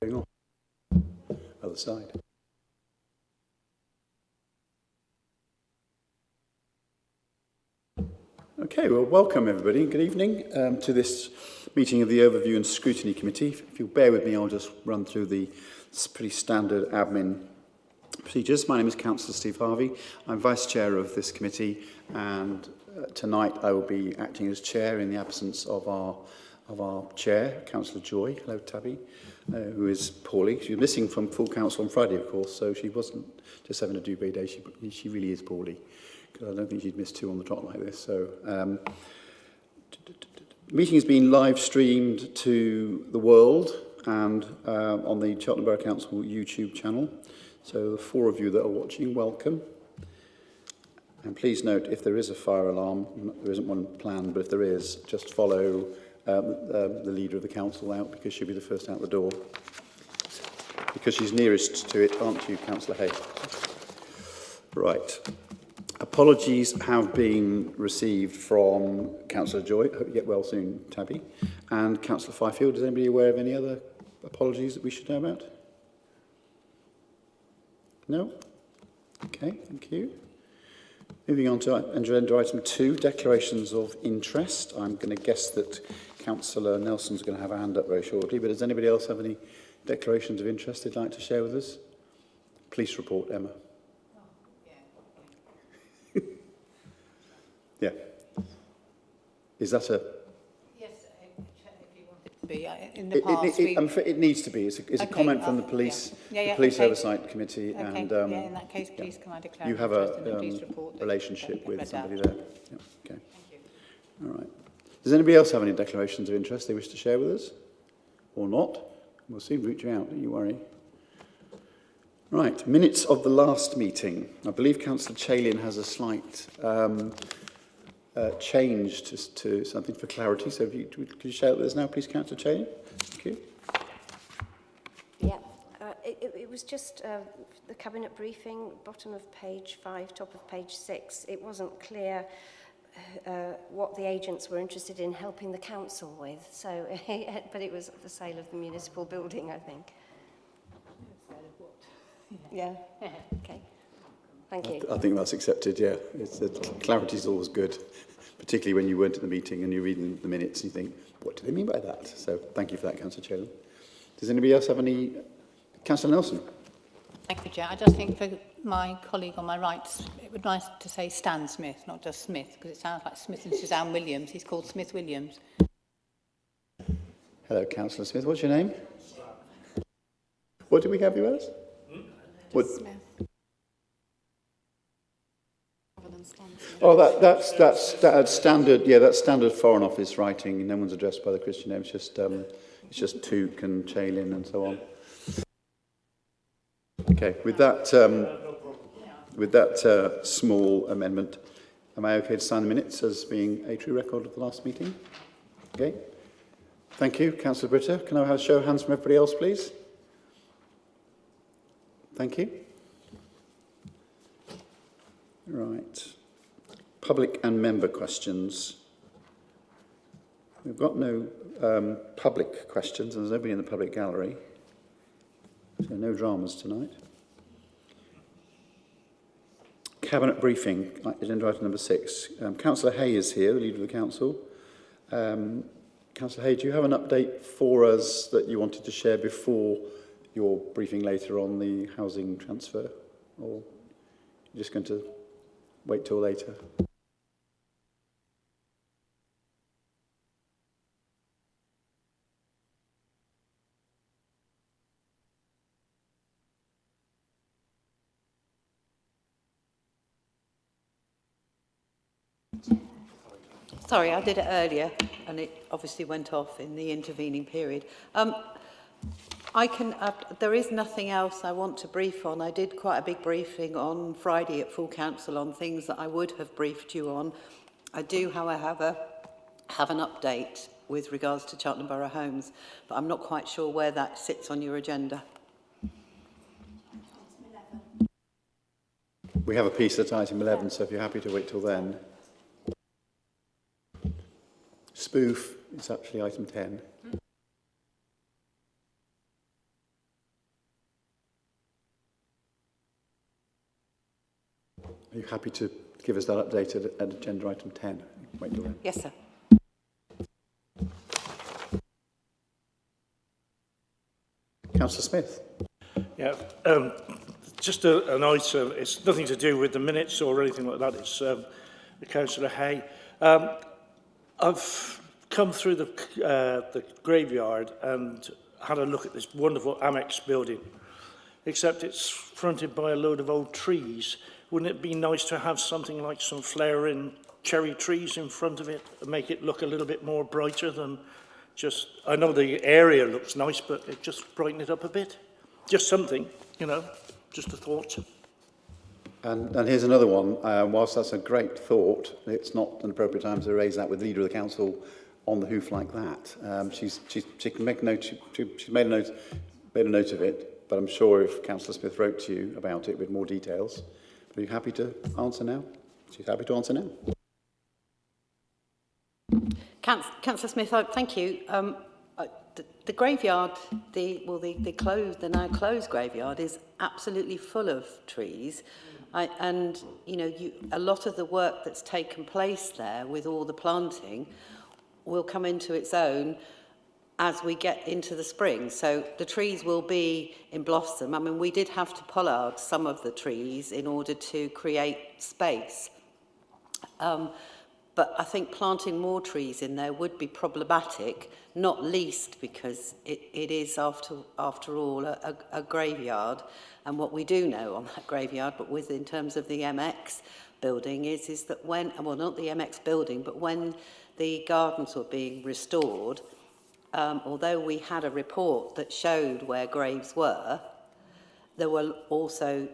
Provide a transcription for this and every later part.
Going on. Other side. Okay, well, welcome everybody. Good evening to this meeting of the Overview and Scrutiny Committee. If you'll bear with me, I'll just run through the pretty standard admin procedures. My name is Councillor Steve Harvey. I'm Vice Chair of this committee, and tonight I will be acting as Chair in the absence of our Chair, Councillor Joy. Hello, Tabby. Who is poorly. She was missing from full council on Friday, of course, so she wasn't just having a duvet day. She really is poorly, because I don't think she'd miss two on the trot like this. So, the meeting has been live streamed to the world and on the Cheltenham Borough Council YouTube channel. So, the four of you that are watching, welcome. And please note, if there is a fire alarm, there isn't one planned, but if there is, just follow the leader of the council out, because she'll be the first out the door. Because she's nearest to it, aren't you, Councillor Hay? Right. Apologies have been received from Councillor Joy. Hope you get well soon, Tabby. And Councillor Fifield. Is anybody aware of any other apologies that we should know about? No? Okay, thank you. Moving on to agenda item 2, declarations of interest. I'm going to guess that Councillor Nelson's going to have a hand up very shortly, but does anybody else have any declarations of interest they'd like to share with us? Police report, Emma. Oh, yeah. Yeah. Is that a... Yes, if you want it to be. In the past, it needs to be. It's a comment from the police, the Police Oversight Committee. Okay. And, in that case, please can I declare you have a report relationship with somebody there. Yeah. Okay. Thank you. All right. Does anybody else have any declarations of interest they wish to share with us? Or not? We'll soon root you out, don't you worry. Right, minutes of the last meeting. I believe Councillor Chalin has a slight change to something for clarity. So could you share it with us now, please, Councillor Chalin? Thank you. Yeah, it was just the cabinet briefing, bottom of page 5, top of page 6. It wasn't clear what the agents were interested in helping the council with. So, but it was the sale of the municipal building, I think. Yeah. Okay. Thank you. I think that's accepted. Yeah, clarity is always good, particularly when you weren't at the meeting and you're reading the minutes and you think, what do they mean by that? So, thank you for that, Councillor Chalin. Does anybody else have any? Councillor Nelson. Thank you, Chair. I just think for my colleague on my right, it would be nice to say Stan Smith, not just Smith, because it sounds like Smith and Suzanne Williams. He's called Smith Williams. Hello, Councillor Smith. What's your name? What do we have you as? What? Smith. Oh, that's standard. Yeah, that's standard Foreign Office writing. No one's addressed by the Christian name. It's just Took and Chalin and so on. Okay, with that small amendment, am I okay to sign the minutes as being a true record of the last meeting? Okay. Thank you, Councillor Britta. Can I have a show of hands from everybody else, please? Thank you. Right. Public and member questions. We've got no public questions, and there's nobody in the public gallery. So no dramas tonight. Cabinet briefing, agenda item number 6. Councillor Hay is here, the leader of the council. Councillor Hay, do you have an update for us that you wanted to share before your briefing later on the housing transfer? Or you're just going to wait till later? Sorry, I did it earlier, and it obviously went off in the intervening period. There is nothing else I want to brief on. I did quite a big briefing on Friday at full council on things that I would have briefed you on. I do, however, have an update with regards to Cheltenham Borough Homes, but I'm not quite sure where that sits on your agenda. We have a piece at item 11, so if you're happy to wait till then. Spoof is actually item 10. Are you happy to give us that update at agenda item 10? Wait till then. Yes, sir. Councillor Smith. Yeah, just an item. It's nothing to do with the minutes or anything like that. It's Councillor Hay. I've come through the graveyard and had a look at this wonderful Amex building, except it's fronted by a load of old trees. Wouldn't it be nice to have something like some flowering cherry trees in front of it and make it look a little bit more brighter than just... I know the area looks nice, but it just brighten it up a bit. Just something, you know, just a thought. And here's another one. Whilst that's a great thought, it's not an appropriate time to raise that with the Leader of the Council on the hoof like that. She can make a note. She's made a note of it, but I'm sure if Councillor Smith wrote to you about it with more details, are you happy to answer now? She's happy to answer now. Councillor Smith, thank you. The graveyard, the now closed graveyard, is absolutely full of trees. And, you know, a lot of the work that's taken place there with all the planting will come into its own as we get into the spring. So the trees will be in blossom. I mean, we did have to pollard some of the trees in order to create space. But I think planting more trees in there would be problematic, not least because it is, after all, a graveyard. And what we do know on that graveyard, but in terms of the MX building, is that when, well, not the MX building, but when the gardens were being restored, although we had a report that showed where graves were, there were also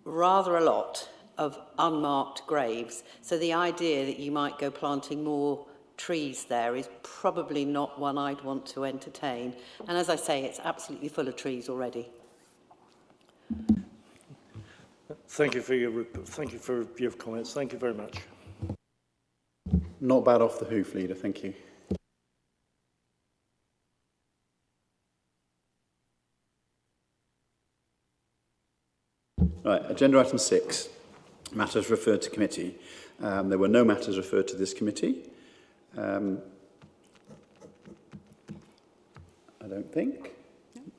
rather a lot of unmarked graves. So the idea that you might go planting more trees there is probably not one I'd want to entertain. And as I say, it's absolutely full of trees already. Thank you for your comments. Thank you very much. Not bad off the hoof, Leader. Thank you. Right, agenda item 6. Matters referred to committee. There were no matters referred to this committee. I don't think.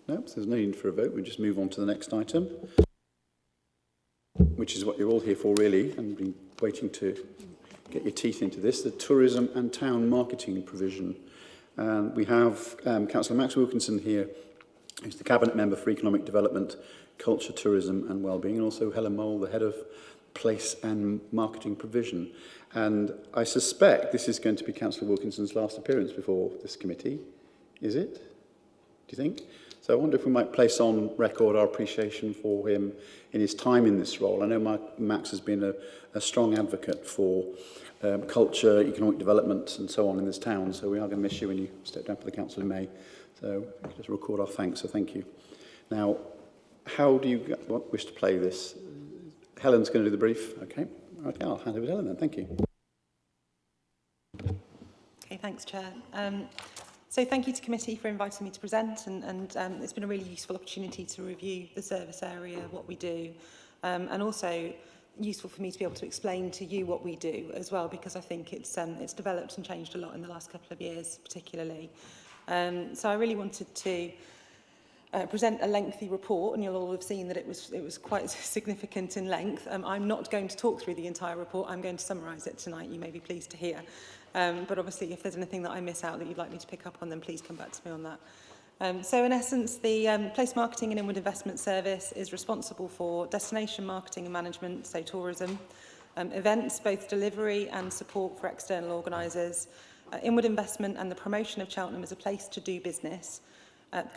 No, so there's no need for a vote. We'll just move on to the next item, which is what you're all here for, really, and been waiting to get your teeth into this, the tourism and town marketing provision. We have Councillor Max Wilkinson here, who's the Cabinet Member for Economic Development, Culture, Tourism and Wellbeing, and also Helen Mole, the Head of Place and Marketing Provision. And I suspect this is going to be Councillor Wilkinson's last appearance before this committee. Is it? Do you think? So I wonder if we might place on record our appreciation for him in his time in this role. I know Max has been a strong advocate for culture, economic development and so on in this town, so we are going to miss you when you step down for the council in May. So just record our thanks, so thank you. Now, how do you wish to play this? Helen's going to do the brief. Okay, I'll hand over to Helen then. Thank you. Okay, thanks, Chair. So thank you to committee for inviting me to present, and it's been a really useful opportunity to review the service area, what we do, and also useful for me to be able to explain to you what we do as well, because I think it's developed and changed a lot in the last couple of years, particularly. So I really wanted to present a lengthy report, and you'll all have seen that it was quite significant in length. I'm not going to talk through the entire report. I'm going to summarise it tonight. You may be pleased to hear. But obviously, if there's anything that I miss out that you'd like me to pick up on, then please come back to me on that. So in essence, the Place Marketing and Inward Investment Service is responsible for destination marketing and management, so tourism, events, both delivery and support for external organisers, inward investment and the promotion of Cheltenham as a place to do business,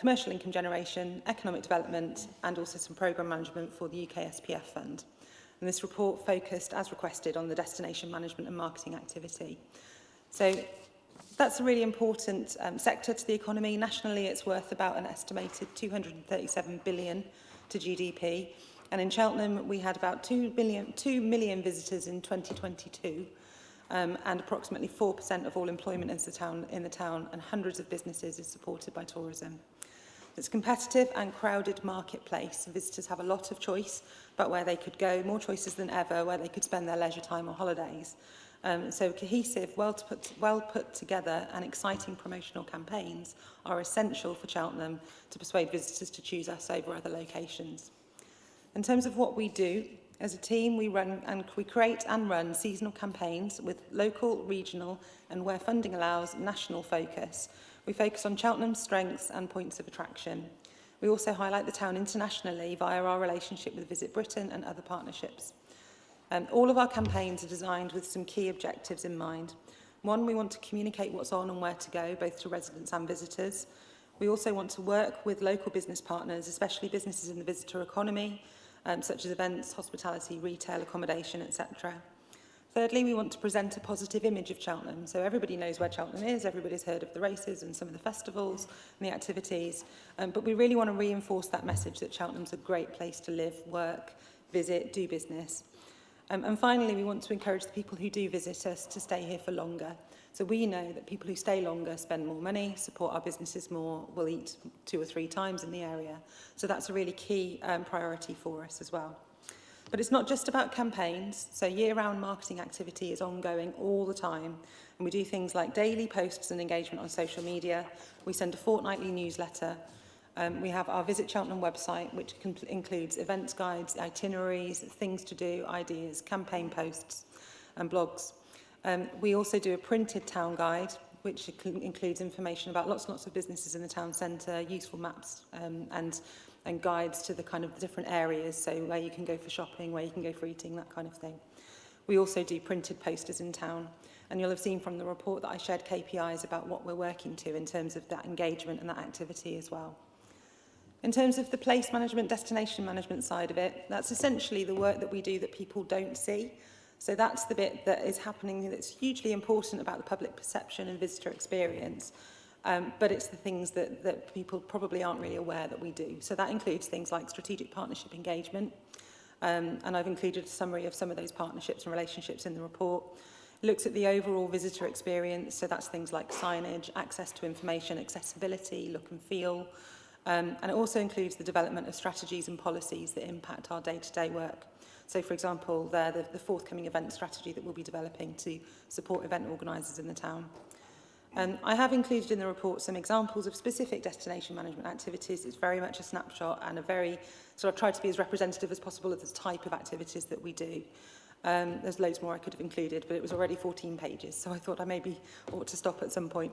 commercial income generation, economic development, and also some programme management for the UK SPF Fund. And this report focused, as requested, on the destination management and marketing activity. So that's a really important sector to the economy. Nationally, it's worth about an estimated 237 billion to GDP. And in Cheltenham, we had about 2 million visitors in 2022, and approximately 4% of all employment in the town, and hundreds of businesses is supported by tourism. It's a competitive and crowded marketplace. Visitors have a lot of choice about where they could go, more choices than ever, where they could spend their leisure time or holidays. So cohesive, well put together and exciting promotional campaigns are essential for Cheltenham to persuade visitors to choose us over other locations. In terms of what we do, as a team, we create and run seasonal campaigns with local, regional, and where funding allows, national focus. We focus on Cheltenham's strengths and points of attraction. We also highlight the town internationally via our relationship with Visit Britain and other partnerships. All of our campaigns are designed with some key objectives in mind. One, we want to communicate what's on and where to go, both to residents and visitors. We also want to work with local business partners, especially businesses in the visitor economy, such as events, hospitality, retail, accommodation, etc. Thirdly, we want to present a positive image of Cheltenham. So everybody knows where Cheltenham is, everybody's heard of the races and some of the festivals and the activities, but we really want to reinforce that message that Cheltenham's a great place to live, work, visit, do business. And finally, we want to encourage the people who do visit us to stay here for longer. So we know that people who stay longer spend more money, support our businesses more, will eat 2 or 3 times in the area. So that's a really key priority for us as well. But it's not just about campaigns. So year-round marketing activity is ongoing all the time. And we do things like daily posts and engagement on social media. We send a fortnightly newsletter. We have our Visit Cheltenham website, which includes events guides, itineraries, things to do, ideas, campaign posts and blogs. We also do a printed town guide, which includes information about lots and lots of businesses in the town centre, useful maps and guides to the kind of different areas, so where you can go for shopping, where you can go for eating, that kind of thing. We also do printed posters in town, and you'll have seen from the report that I shared KPIs about what we're working to in terms of that engagement and that activity as well. In terms of the place management, destination management side of it, that's essentially the work that we do that people don't see. So that's the bit that is happening that's hugely important about the public perception and visitor experience. But it's the things that people probably aren't really aware that we do. So that includes things like strategic partnership engagement. And I've included a summary of some of those partnerships and relationships in the report. It looks at the overall visitor experience. So that's things like signage, access to information, accessibility, look and feel. And it also includes the development of strategies and policies that impact our day-to-day work. So, for example, the forthcoming event strategy that we'll be developing to support event organisers in the town. I have included in the report some examples of specific destination management activities. It's very much a snapshot and I've tried to be as representative as possible of the type of activities that we do. There's loads more I could have included, but it was already 14 pages, so I thought I maybe ought to stop at some point.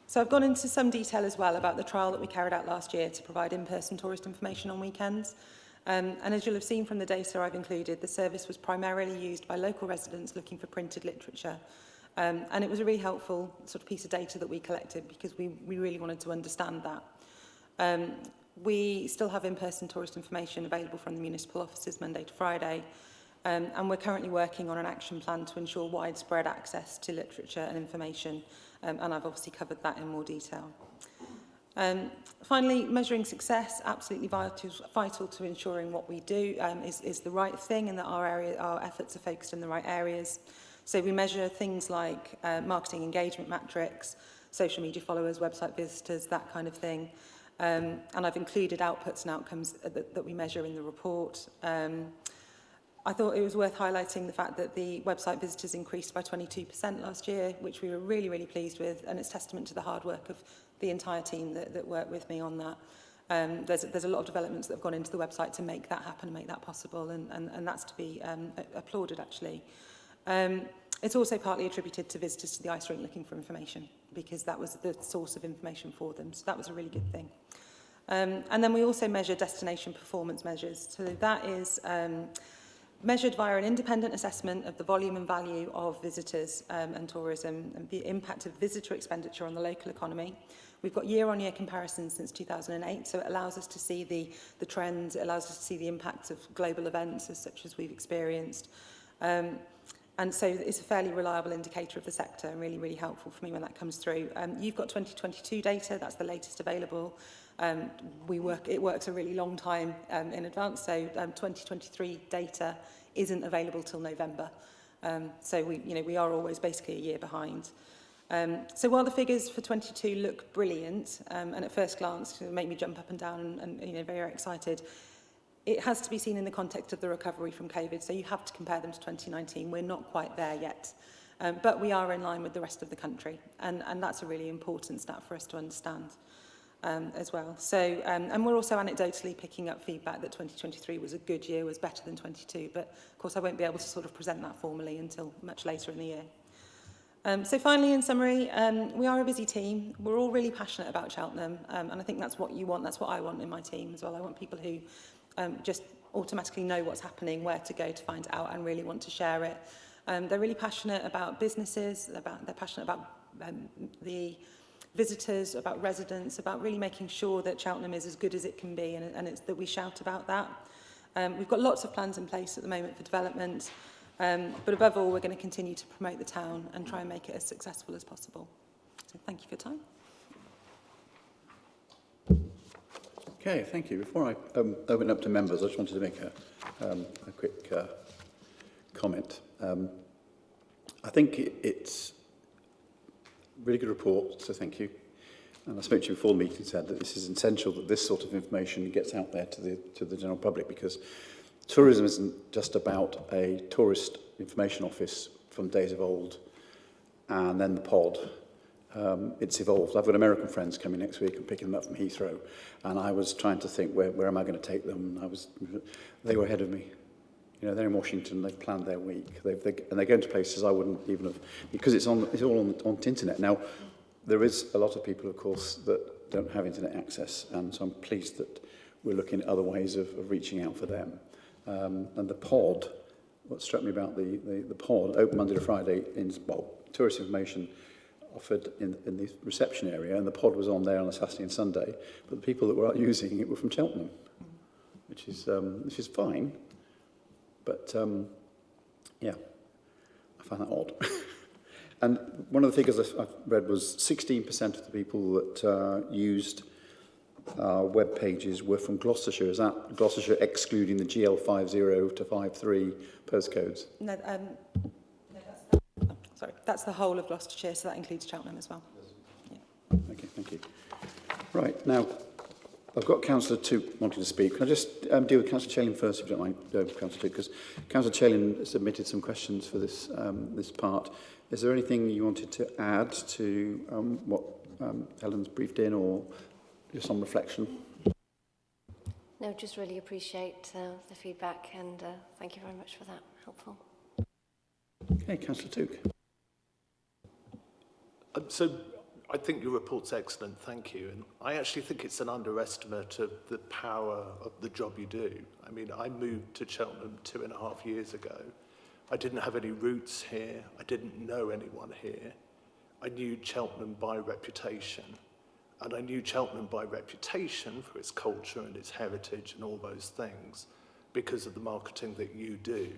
So I've gone into some detail as well about the trial that we carried out last year to provide in-person tourist information on weekends. And as you'll have seen from the data I've included, the service was primarily used by local residents looking for printed literature. And it was a really helpful sort of piece of data that we collected because we really wanted to understand that. We still have in-person tourist information available from the municipal offices Monday to Friday. And we're currently working on an action plan to ensure widespread access to literature and information. And I've obviously covered that in more detail. Finally, measuring success, absolutely vital to ensuring what we do is the right thing and that our efforts are focused in the right areas. So we measure things like marketing engagement metrics, social media followers, website visitors, that kind of thing. And I've included outputs and outcomes that we measure in the report. I thought it was worth highlighting the fact that the website visitors increased by 22% last year, which we were really, really pleased with, and it's testament to the hard work of the entire team that worked with me on that. There's a lot of developments that have gone into the website to make that happen and make that possible, and that's to be applauded, actually. It's also partly attributed to visitors to the ice rink looking for information, because that was the source of information for them, so that was a really good thing. And then we also measure destination performance measures. So that is measured via an independent assessment of the volume and value of visitors and tourism and the impact of visitor expenditure on the local economy. We've got year-on-year comparisons since 2008, so it allows us to see the trends, it allows us to see the impacts of global events such as we've experienced. And so it's a fairly reliable indicator of the sector and really, really helpful for me when that comes through. You've got 2022 data, that's the latest available. It works a really long time in advance, so 2023 data isn't available till November. So we are always basically a year behind. So while the figures for 22 look brilliant, and at first glance make me jump up and down and you know, very excited, it has to be seen in the context of the recovery from COVID, so you have to compare them to 2019. We're not quite there yet, but we are in line with the rest of the country, and that's a really important stat for us to understand as well. So, and we're also anecdotally picking up feedback that 2023 was a good year, was better than 22, but of course I won't be able to sort of present that formally until much later in the year. So finally, in summary, we are a busy team. We're all really passionate about Cheltenham, and I think that's what you want, that's what I want in my team as well. I want people who just automatically know what's happening, where to go to find out, and really want to share it. They're really passionate about businesses, they're passionate about the visitors, about residents, about really making sure that Cheltenham is as good as it can be, and it's that we shout about that. We've got lots of plans in place at the moment for development, but above all, we're going to continue to promote the town and try and make it as successful as possible. So thank you for your time. Okay, thank you. Before I open up to members, I just wanted to make a quick comment. I think it's a really good report, so thank you. And I spoke to you before the meeting and said that this is essential that this sort of information gets out there to the general public, because tourism isn't just about a tourist information office from days of old and then the pod. It's evolved. I've got American friends coming next week. I'm picking them up from Heathrow, and I was trying to think, where am I going to take them? They were ahead of me. You know, they're in Washington. They've planned their week, and they're going to places I wouldn't even have, because it's all on the internet now. There is a lot of people, of course, that don't have internet access, and so I'm pleased that we're looking at other ways of reaching out for them. And the pod, what struck me about the pod, open Monday to Friday in tourist information offered in the reception area, and the pod was on there on a Saturday and Sunday, but the people that were out using it were from Cheltenham, which is fine, but yeah, I find that odd. And one of the figures I've read was 16% of the people that used web pages were from Gloucestershire. Is that Gloucestershire excluding the GL50 to 53 postcodes? No, sorry, that's the whole of Gloucestershire, so that includes Cheltenham as well. Yeah. Okay, thank you. Right, now, I've got Councillor Tuke wanting to speak. Can I just deal with Councillor Chalin first, if you don't mind, Councillor Tuke, because Councillor Chalin submitted some questions for this this part. Is there anything you wanted to add to what Helen's briefed in, or just some reflection? No, just really appreciate the feedback, and thank you very much for that. Helpful. Okay, Councillor Tuke. So I think your report's excellent, thank you. And I actually think it's an underestimate of the power of the job you do. I mean, I moved to Cheltenham 2.5 years ago. I didn't have any roots here. I didn't know anyone here. I knew Cheltenham by reputation. And I knew Cheltenham by reputation for its culture and its heritage and all those things because of the marketing that you do.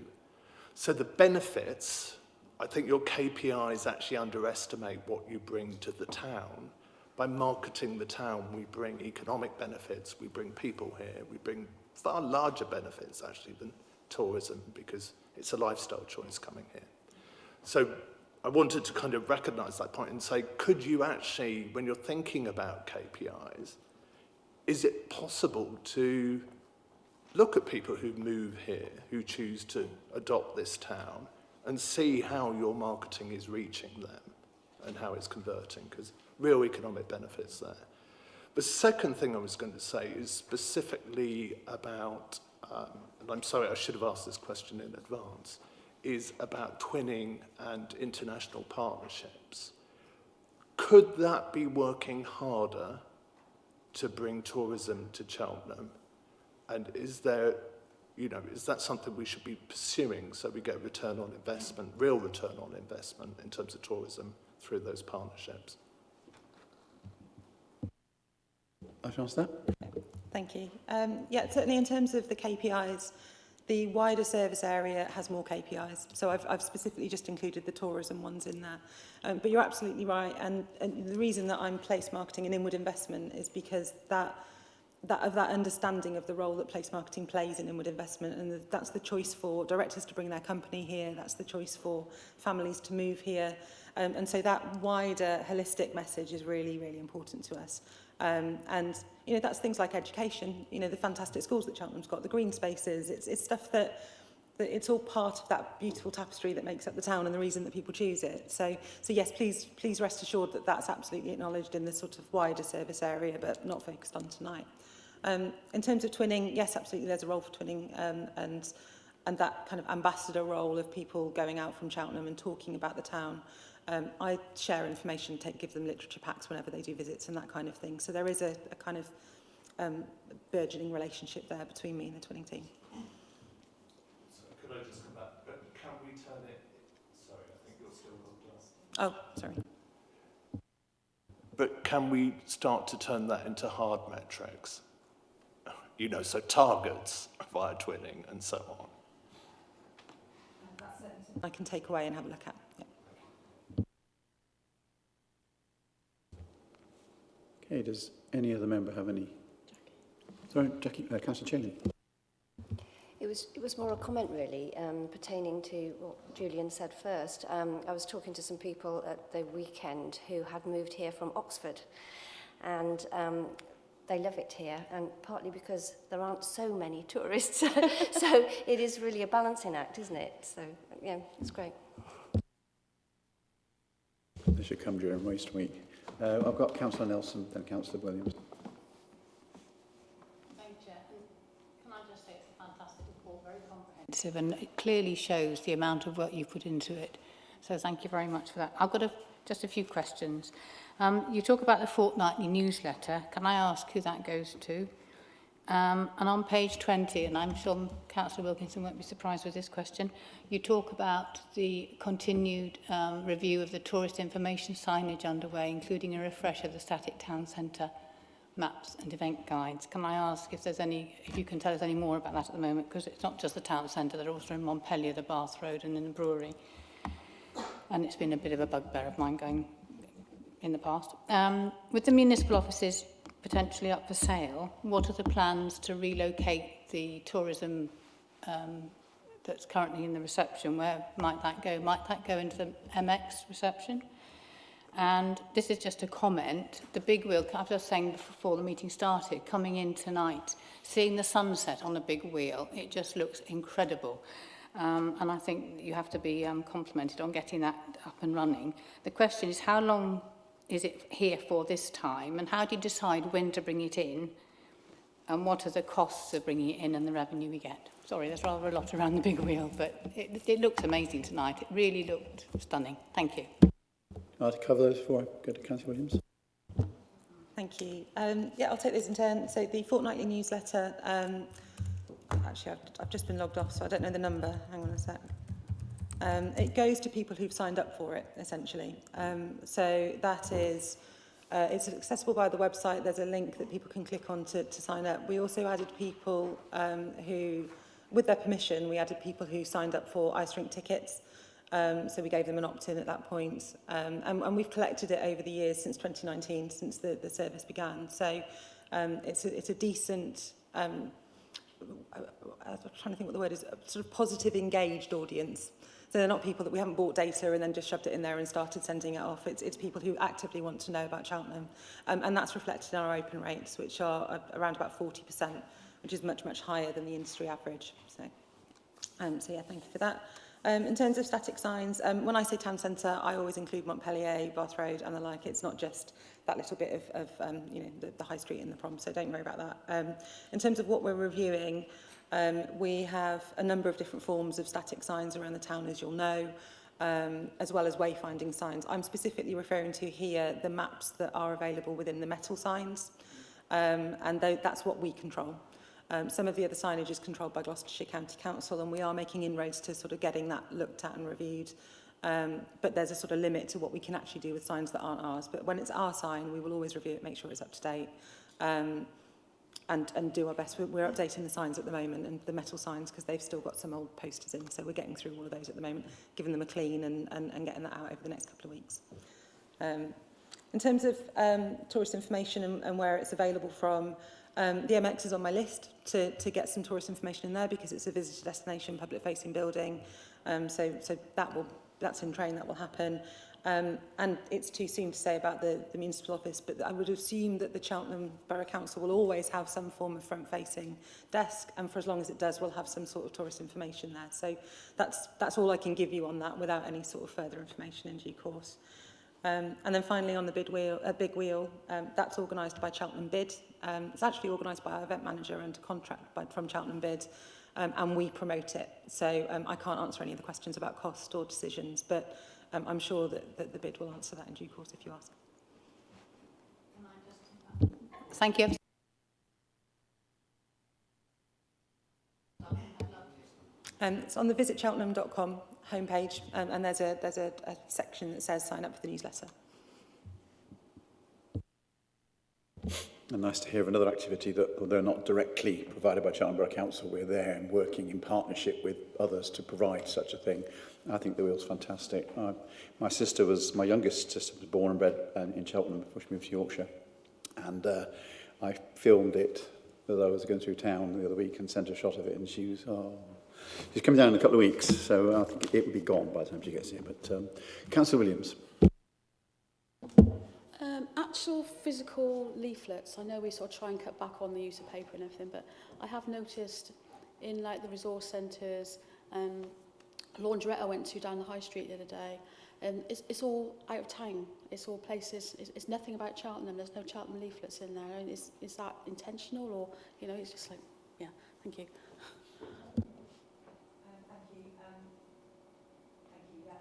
So the benefits, I think your KPIs actually underestimate what you bring to the town. By marketing the town, we bring economic benefits, we bring people here, we bring far larger benefits actually than tourism, because it's a lifestyle choice coming here. So I wanted to kind of recognise that point and say, could you actually, when you're thinking about KPIs, is it possible to look at people who move here, who choose to adopt this town, and see how your marketing is reaching them and how it's converting, because real economic benefits there. The second thing I was going to say is specifically about, and I'm sorry, I should have asked this question in advance, is about twinning and international partnerships. Could that be working harder to bring tourism to Cheltenham? And is there, you know, is that something we should be pursuing so we get return on investment, real return on investment in terms of tourism through those partnerships? I should ask that. Thank you. Yeah, certainly in terms of the KPIs, the wider service area has more KPIs. So I've specifically just included the tourism ones in there. But you're absolutely right. And the reason that I'm place marketing and inward investment is because that understanding of the role that place marketing plays in inward investment, and that's the choice for directors to bring their company here, that's the choice for families to move here, and so that wider holistic message is really, really important to us. And you know, that's things like education, you know, the fantastic schools that Cheltenham's got, the green spaces, it's stuff that it's all part of that beautiful tapestry that makes up the town and the reason that people choose it. So yes, please rest assured that that's absolutely acknowledged in this sort of wider service area, but not focused on tonight. In terms of twinning, yes, absolutely, there's a role for twinning, and that kind of ambassador role of people going out from Cheltenham and talking about the town. I share information, give them literature packs whenever they do visits and that kind of thing. So there is a kind of burgeoning relationship there between me and the twinning team. Could I just come back? But can we turn it... Sorry, I think you're still on glass. Oh, sorry. But can we start to turn that into hard metrics? You know, so targets via twinning and so on. That's something I can take away and have a look at. Yeah. Okay, does any other member have any? Sorry, Jackie, Councillor Cheney. It was more a comment really, pertaining to what Julian said first. I was talking to some people at the weekend who had moved here from Oxford, and they love it here, and partly because there aren't so many tourists. So it is really a balancing act, isn't it? So yeah, it's great. They should come during Waste Week. I've got Councillor Nelson, then Councillor Williams. Very comprehensive, and it clearly shows the amount of work you put into it. So thank you very much for that. I've got just a few questions. You talk about the fortnightly newsletter. Can I ask who that goes to? And on page 20, and I'm sure Councillor Wilkinson won't be surprised with this question, you talk about the continued review of the tourist information signage underway, including a refresh of the static town centre maps and event guides. Can I ask if you can tell us any more about that at the moment? Because it's not just the town centre, they're also in Montpellier, the Bath Road and in the brewery. And it's been a bit of a bugbear of mine going in the past. With the municipal offices potentially up for sale, what are the plans to relocate the tourism that's currently in the reception? Where might that go? Might that go into the MX reception? And this is just a comment. The big wheel, I was just saying before the meeting started, coming in tonight, seeing the sunset on the big wheel, it just looks incredible. And I think you have to be complimented on getting that up and running. The question is, how long is it here for this time? And how do you decide when to bring it in? And what are the costs of bringing it in and the revenue we get? Sorry, there's rather a lot around the big wheel, but it looks amazing tonight. It really looked stunning. Thank you. I'll cover those before I go to Councillor Williams. Thank you. Yeah, I'll take those in turn. So the fortnightly newsletter, actually I've just been logged off, so I don't know the number. Hang on a sec. It goes to people who've signed up for it, essentially. So that is, it's accessible by the website. There's a link that people can click on to sign up. We also added people who, with their permission, we added people who signed up for ice rink tickets. So we gave them an opt-in at that point. And we've collected it over the years since 2019, since the service began. So it's a decent, I'm trying to think what the word is, a sort of positive, engaged audience. So they're not people that we haven't bought data and then just shoved it in there and started sending it off. It's people who actively want to know about Cheltenham. And that's reflected in our open rates, which are around about 40%, which is much, much higher than the industry average. So yeah, thank you for that. In terms of static signs, when I say town centre, I always include Montpellier, Bath Road and the like. It's not just that little bit of you know, the high street and the prom, so don't worry about that. In terms of what we're reviewing, we have a number of different forms of static signs around the town, as you'll know, as well as wayfinding signs. I'm specifically referring to here the maps that are available within the metal signs, and that's what we control. Some of the other signage is controlled by Gloucestershire County Council, and we are making inroads to sort of getting that looked at and reviewed. But there's a sort of limit to what we can actually do with signs that aren't ours. But when it's our sign, we will always review it, make sure it's up to date, and do our best. We're updating the signs at the moment, and the metal signs, because they've still got some old posters in. So we're getting through all of those at the moment, giving them a clean and getting that out over the next couple of weeks. In terms of tourist information and where it's available from, The MX is on my list to get some tourist information in there because it's a visitor destination, public-facing building. So that's in train, that will happen. And it's too soon to say about the municipal office, but I would assume that the Cheltenham Borough Council will always have some form of front-facing desk, and for as long as it does, we'll have some sort of tourist information there. So that's all I can give you on that without any sort of further information in due course. And then finally on the big wheel, that's organised by Cheltenham Bid. It's actually organised by our event manager under contract from Cheltenham Bid, and we promote it. So I can't answer any of the questions about cost or decisions, but I'm sure that the bid will answer that in due course if you ask. Thank you. It's on the visitcheltenham.com homepage, and there's a section that says sign up for the newsletter. And nice to hear of another activity that, although not directly provided by Cheltenham Borough Council, we're there and working in partnership with others to provide such a thing. I think the wheel's fantastic. My youngest sister was born and bred in Cheltenham before she moved to Yorkshire. And I filmed it as I was going through town the other week and sent a shot of it, and she's coming down in a couple of weeks, so I think it will be gone by the time she gets here. But Councillor Williams. Actual physical leaflets, I know we sort of try and cut back on the use of paper and everything, but I have noticed in like the resource centres, laundrette I went to down the high street the other day, and it's all out of town. It's all places, it's nothing about Cheltenham. There's no Cheltenham leaflets in there. I mean, is that intentional, or, you know, it's just like, yeah, thank you.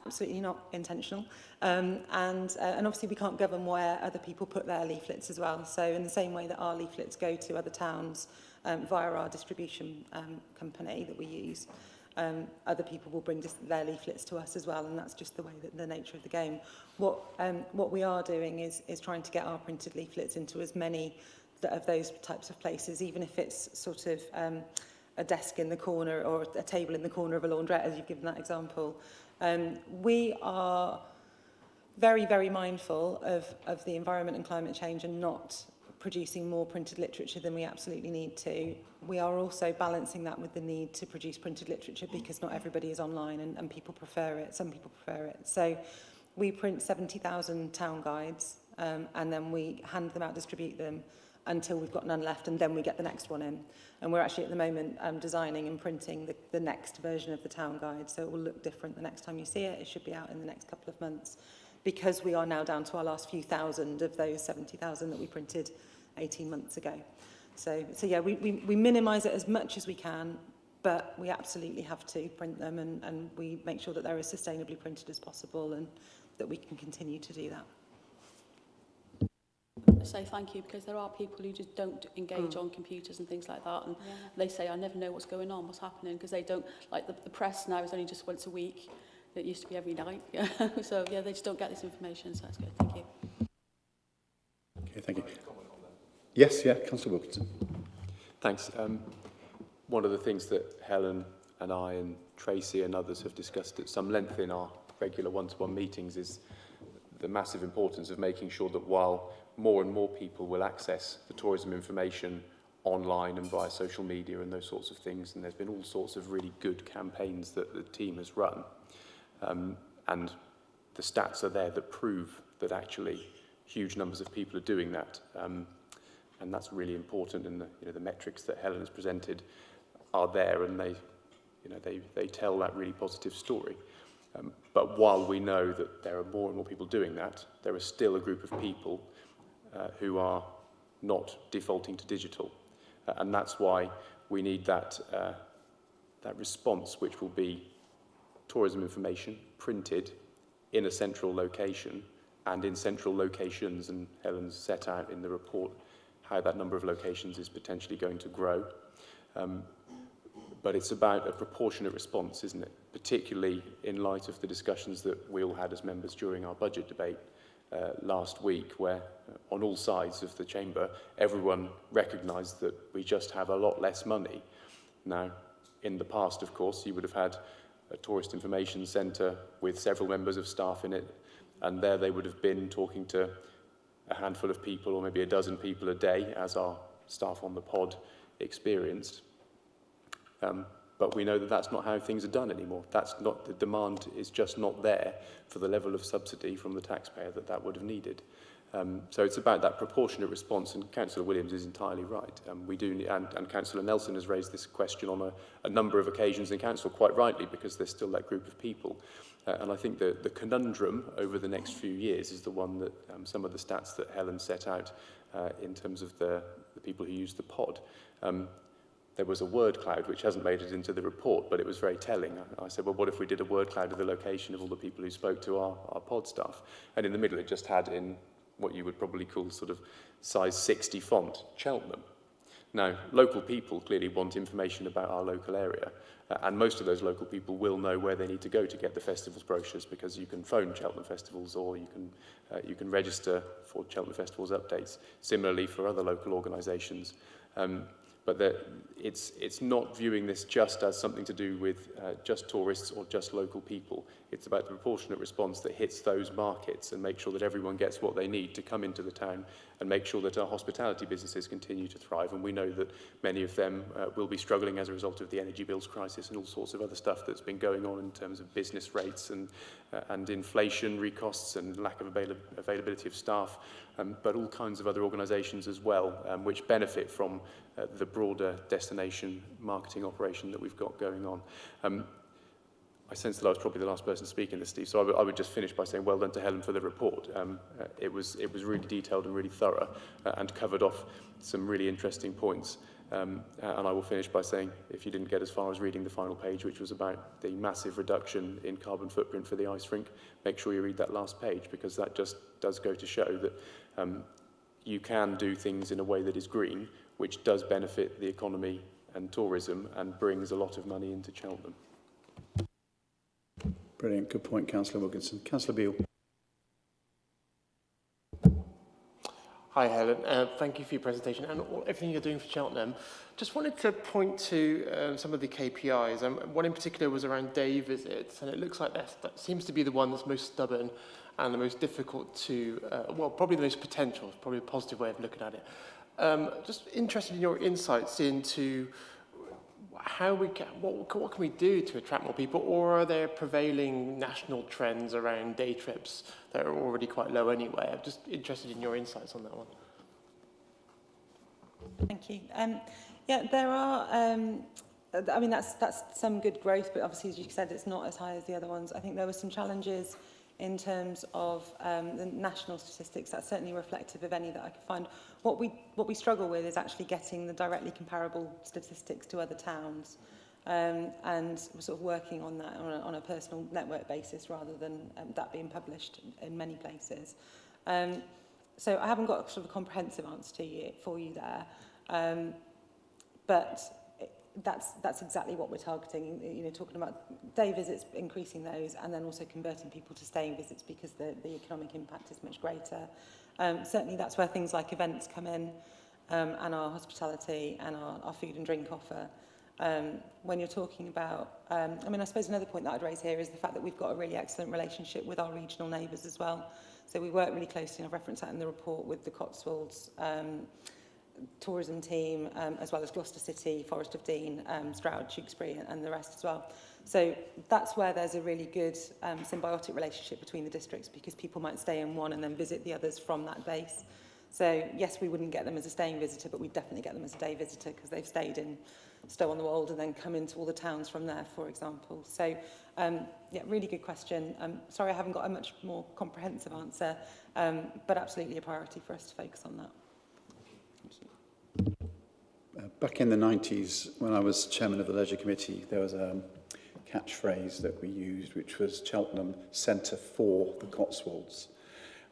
Absolutely not intentional. And obviously we can't govern where other people put their leaflets as well. So in the same way that our leaflets go to other towns via our distribution company that we use, other people will bring their leaflets to us as well, and that's just the way that the nature of the game. What we are doing is trying to get our printed leaflets into as many of those types of places, even if it's sort of a desk in the corner or a table in the corner of a laundrette, as you've given that example. We are very, very mindful of the environment and climate change and not producing more printed literature than we absolutely need to. We are also balancing that with the need to produce printed literature because not everybody is online and people prefer it. Some people prefer it. So we print 70,000 town guides and then we hand them out, distribute them until we've got none left, and then we get the next one in. And we're actually at the moment designing and printing the next version of the town guide, so it will look different the next time you see it. It should be out in the next couple of months, because we are now down to our last few thousand of those 70,000 that we printed 18 months ago. So yeah, we minimise it as much as we can, but we absolutely have to print them, and we make sure that they're as sustainably printed as possible and that we can continue to do that. Say thank you, because there are people who just don't engage on computers and things like that, and they say, I never know what's going on, what's happening, because they don't, like the press now is only just once a week. It used to be every night. So yeah, they just don't get this information, so that's good. Thank you. Okay, thank you. Yes, yeah, Councillor Wilkinson. Thanks. One of the things that Helen and I and Tracy and others have discussed at some length in our regular one-to-one meetings is the massive importance of making sure that while more and more people will access the tourism information online and via social media and those sorts of things, and there's been all sorts of really good campaigns that the team has run, and the stats are there that prove that actually huge numbers of people are doing that, and that's really important. And the metrics that Helen has presented are there, and they tell that really positive story. But while we know that there are more and more people doing that, there is still a group of people who are not defaulting to digital. And that's why we need that response, which will be tourism information printed in a central location and in central locations. And Helen's set out in the report how that number of locations is potentially going to grow. But it's about a proportionate response, isn't it? Particularly in light of the discussions that we all had as members during our budget debate last week, where on all sides of the chamber, everyone recognised that we just have a lot less money. Now, in the past, of course, you would have had a tourist information centre with several members of staff in it, and there they would have been talking to a handful of people or maybe a dozen people a day, as our staff on the pod experienced. But we know that that's not how things are done anymore. That's not, the demand is just not there for the level of subsidy from the taxpayer that would have needed. So it's about that proportionate response, and Councillor Williams is entirely right. We do, and Councillor Nelson has raised this question on a number of occasions in Council, quite rightly, because there's still that group of people. And I think the conundrum over the next few years is the one that some of the stats that Helen set out in terms of the people who use the pod. There was a word cloud which hasn't made it into the report, but it was very telling. I said, well, what if we did a word cloud of the location of all the people who spoke to our pod staff? And in the middle, it just had in what you would probably call sort of size 60 font, Cheltenham. Now, local people clearly want information about our local area, and most of those local people will know where they need to go to get the festival's brochures, because you can phone Cheltenham Festivals, or you can register for Cheltenham Festivals updates. Similarly for other local organisations. But it's not viewing this just as something to do with just tourists or just local people. It's about the proportionate response that hits those markets and make sure that everyone gets what they need to come into the town, and make sure that our hospitality businesses continue to thrive. And we know that many of them will be struggling as a result of the energy bills crisis and all sorts of other stuff that's been going on in terms of business rates and inflationary costs and lack of availability of staff, but all kinds of other organisations as well, which benefit from the broader destination marketing operation that we've got going on. I sense that I was probably the last person speaking this, Steve, so I would just finish by saying well done to Helen for the report. It was really detailed and really thorough, and covered off some really interesting points. And I will finish by saying, if you didn't get as far as reading the final page, which was about the massive reduction in carbon footprint for the ice rink, make sure you read that last page, because that just does go to show that you can do things in a way that is green, which does benefit the economy and tourism and brings a lot of money into Cheltenham. Brilliant. Good point, Councillor Wilkinson. Councillor Beale. Hi, Helen. Thank you for your presentation and everything you're doing for Cheltenham. Just wanted to point to some of the KPIs. One in particular was around day visits, and it looks like that seems to be the one that's most stubborn and the most difficult to, well, probably the most potential, probably a positive way of looking at it. Just interested in your insights into how we can, what can we do to attract more people, or are there prevailing national trends around day trips that are already quite low anyway? I'm just interested in your insights on that one. Thank you. Yeah, there are, I mean, that's some good growth, but obviously, as you said, it's not as high as the other ones. I think there were some challenges in terms of the national statistics. That's certainly reflective of any that I could find. What we struggle with is actually getting the directly comparable statistics to other towns, and we're sort of working on that on a personal network basis rather than that being published in many places. So I haven't got sort of a comprehensive answer for you there, but that's exactly what we're targeting. You know, talking about day visits, increasing those, and then also converting people to staying visits, because the economic impact is much greater. Certainly that's where things like events come in, and our hospitality and our food and drink offer. When you're talking about, I mean, I suppose another point that I'd raise here is the fact that we've got a really excellent relationship with our regional neighbours as well. So we work really closely, and I've referenced that in the report, with the Cotswolds tourism team, as well as Gloucester City, Forest of Dean, Stroud, Tewkesbury, and the rest as well. So that's where there's a really good symbiotic relationship between the districts, because people might stay in one and then visit the others from that base. So yes, we wouldn't get them as a staying visitor, but we'd definitely get them as a day visitor, because they've stayed in Stow-on-the-Wold and then come into all the towns from there, for example. So yeah, really good question. Sorry, I haven't got a much more comprehensive answer, but absolutely a priority for us to focus on that. Back in the 90s, when I was chairman of the Leisure Committee, there was a catchphrase that we used, which was Cheltenham Centre for the Cotswolds.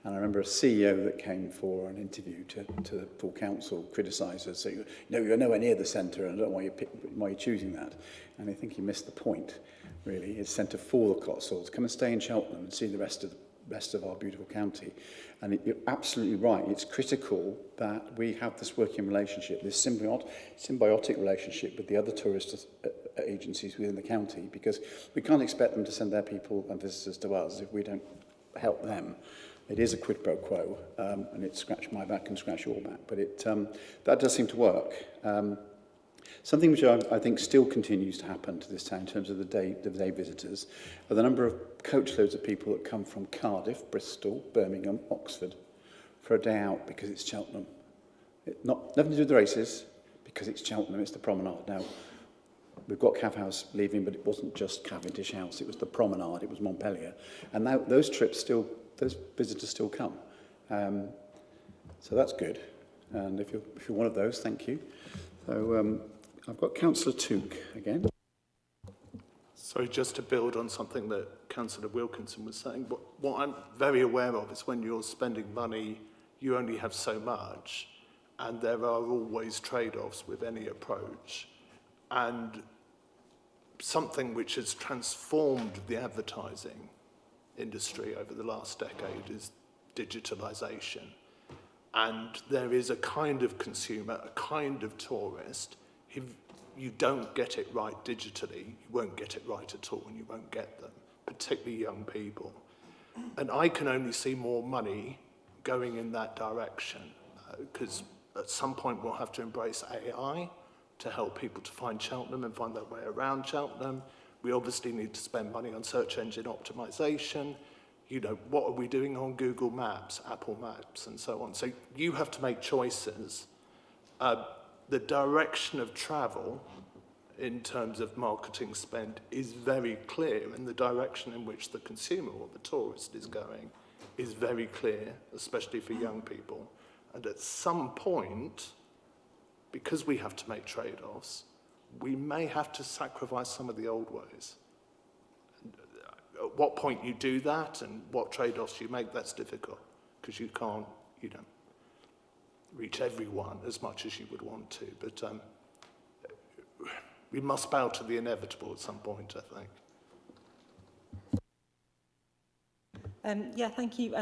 And I remember a CEO that came for an interview to the full council criticised us, saying, "No, you're nowhere near the centre, and I don't know why you're choosing that." And I think he missed the point, really. It's Centre for the Cotswolds. Come and stay in Cheltenham and see the rest of our beautiful county. And you're absolutely right. It's critical that we have this working relationship, this symbiotic relationship with the other tourist agencies within the county, because we can't expect them to send their people and visitors to us if we don't help them. It is a quid pro quo, and it scratched my back and scratched your back, but that does seem to work. Something which I think still continues to happen to this town in terms of the day visitors are the number of coachloads of people that come from Cardiff, Bristol, Birmingham, Oxford for a day out because it's Cheltenham. Nothing to do with the races, because it's Cheltenham, it's the promenade. Now, we've got Cav House leaving, but it wasn't just Cavendish House, it was the promenade, it was Montpellier. And now those visitors still come. So that's good. And if you're one of those, thank you. So I've got Councillor Took again. Sorry, just to build on something that Councillor Wilkinson was saying, what I'm very aware of is when you're spending money, you only have so much, and there are always trade-offs with any approach. And something which has transformed the advertising industry over the last decade is digitalisation. And there is a kind of consumer, a kind of tourist, if you don't get it right digitally, you won't get it right at all, and you won't get them, particularly young people. And I can only see more money going in that direction, because at some point we'll have to embrace AI to help people to find Cheltenham and find their way around Cheltenham. We obviously need to spend money on search engine optimization. You know, what are we doing on Google Maps, Apple Maps, and so on? So you have to make choices. The direction of travel in terms of marketing spend is very clear, and the direction in which the consumer or the tourist is going is very clear, especially for young people. And at some point, because we have to make trade-offs, we may have to sacrifice some of the old ways. At what point you do that and what trade-offs you make, that's difficult, because you can't, reach everyone as much as you would want to. But we must bow to the inevitable at some point, I think. Yeah, thank you.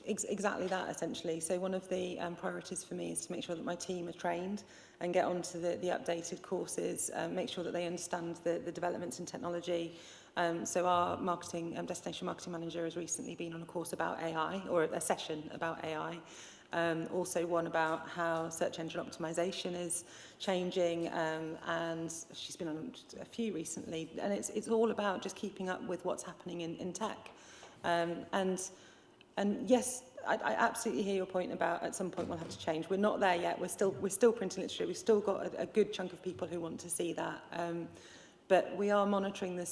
Exactly that, essentially. So one of the priorities for me is to make sure that my team are trained and get onto the updated courses, make sure that they understand the developments in technology. So our destination marketing manager has recently been on a course about AI, or a session about AI. Also one about how search engine optimization is changing, and she's been on a few recently, and it's all about just keeping up with what's happening in tech. And yes, I absolutely hear your point about at some point we'll have to change. We're not there yet. We're still printing literature. We've still got a good chunk of people who want to see that. But we are monitoring the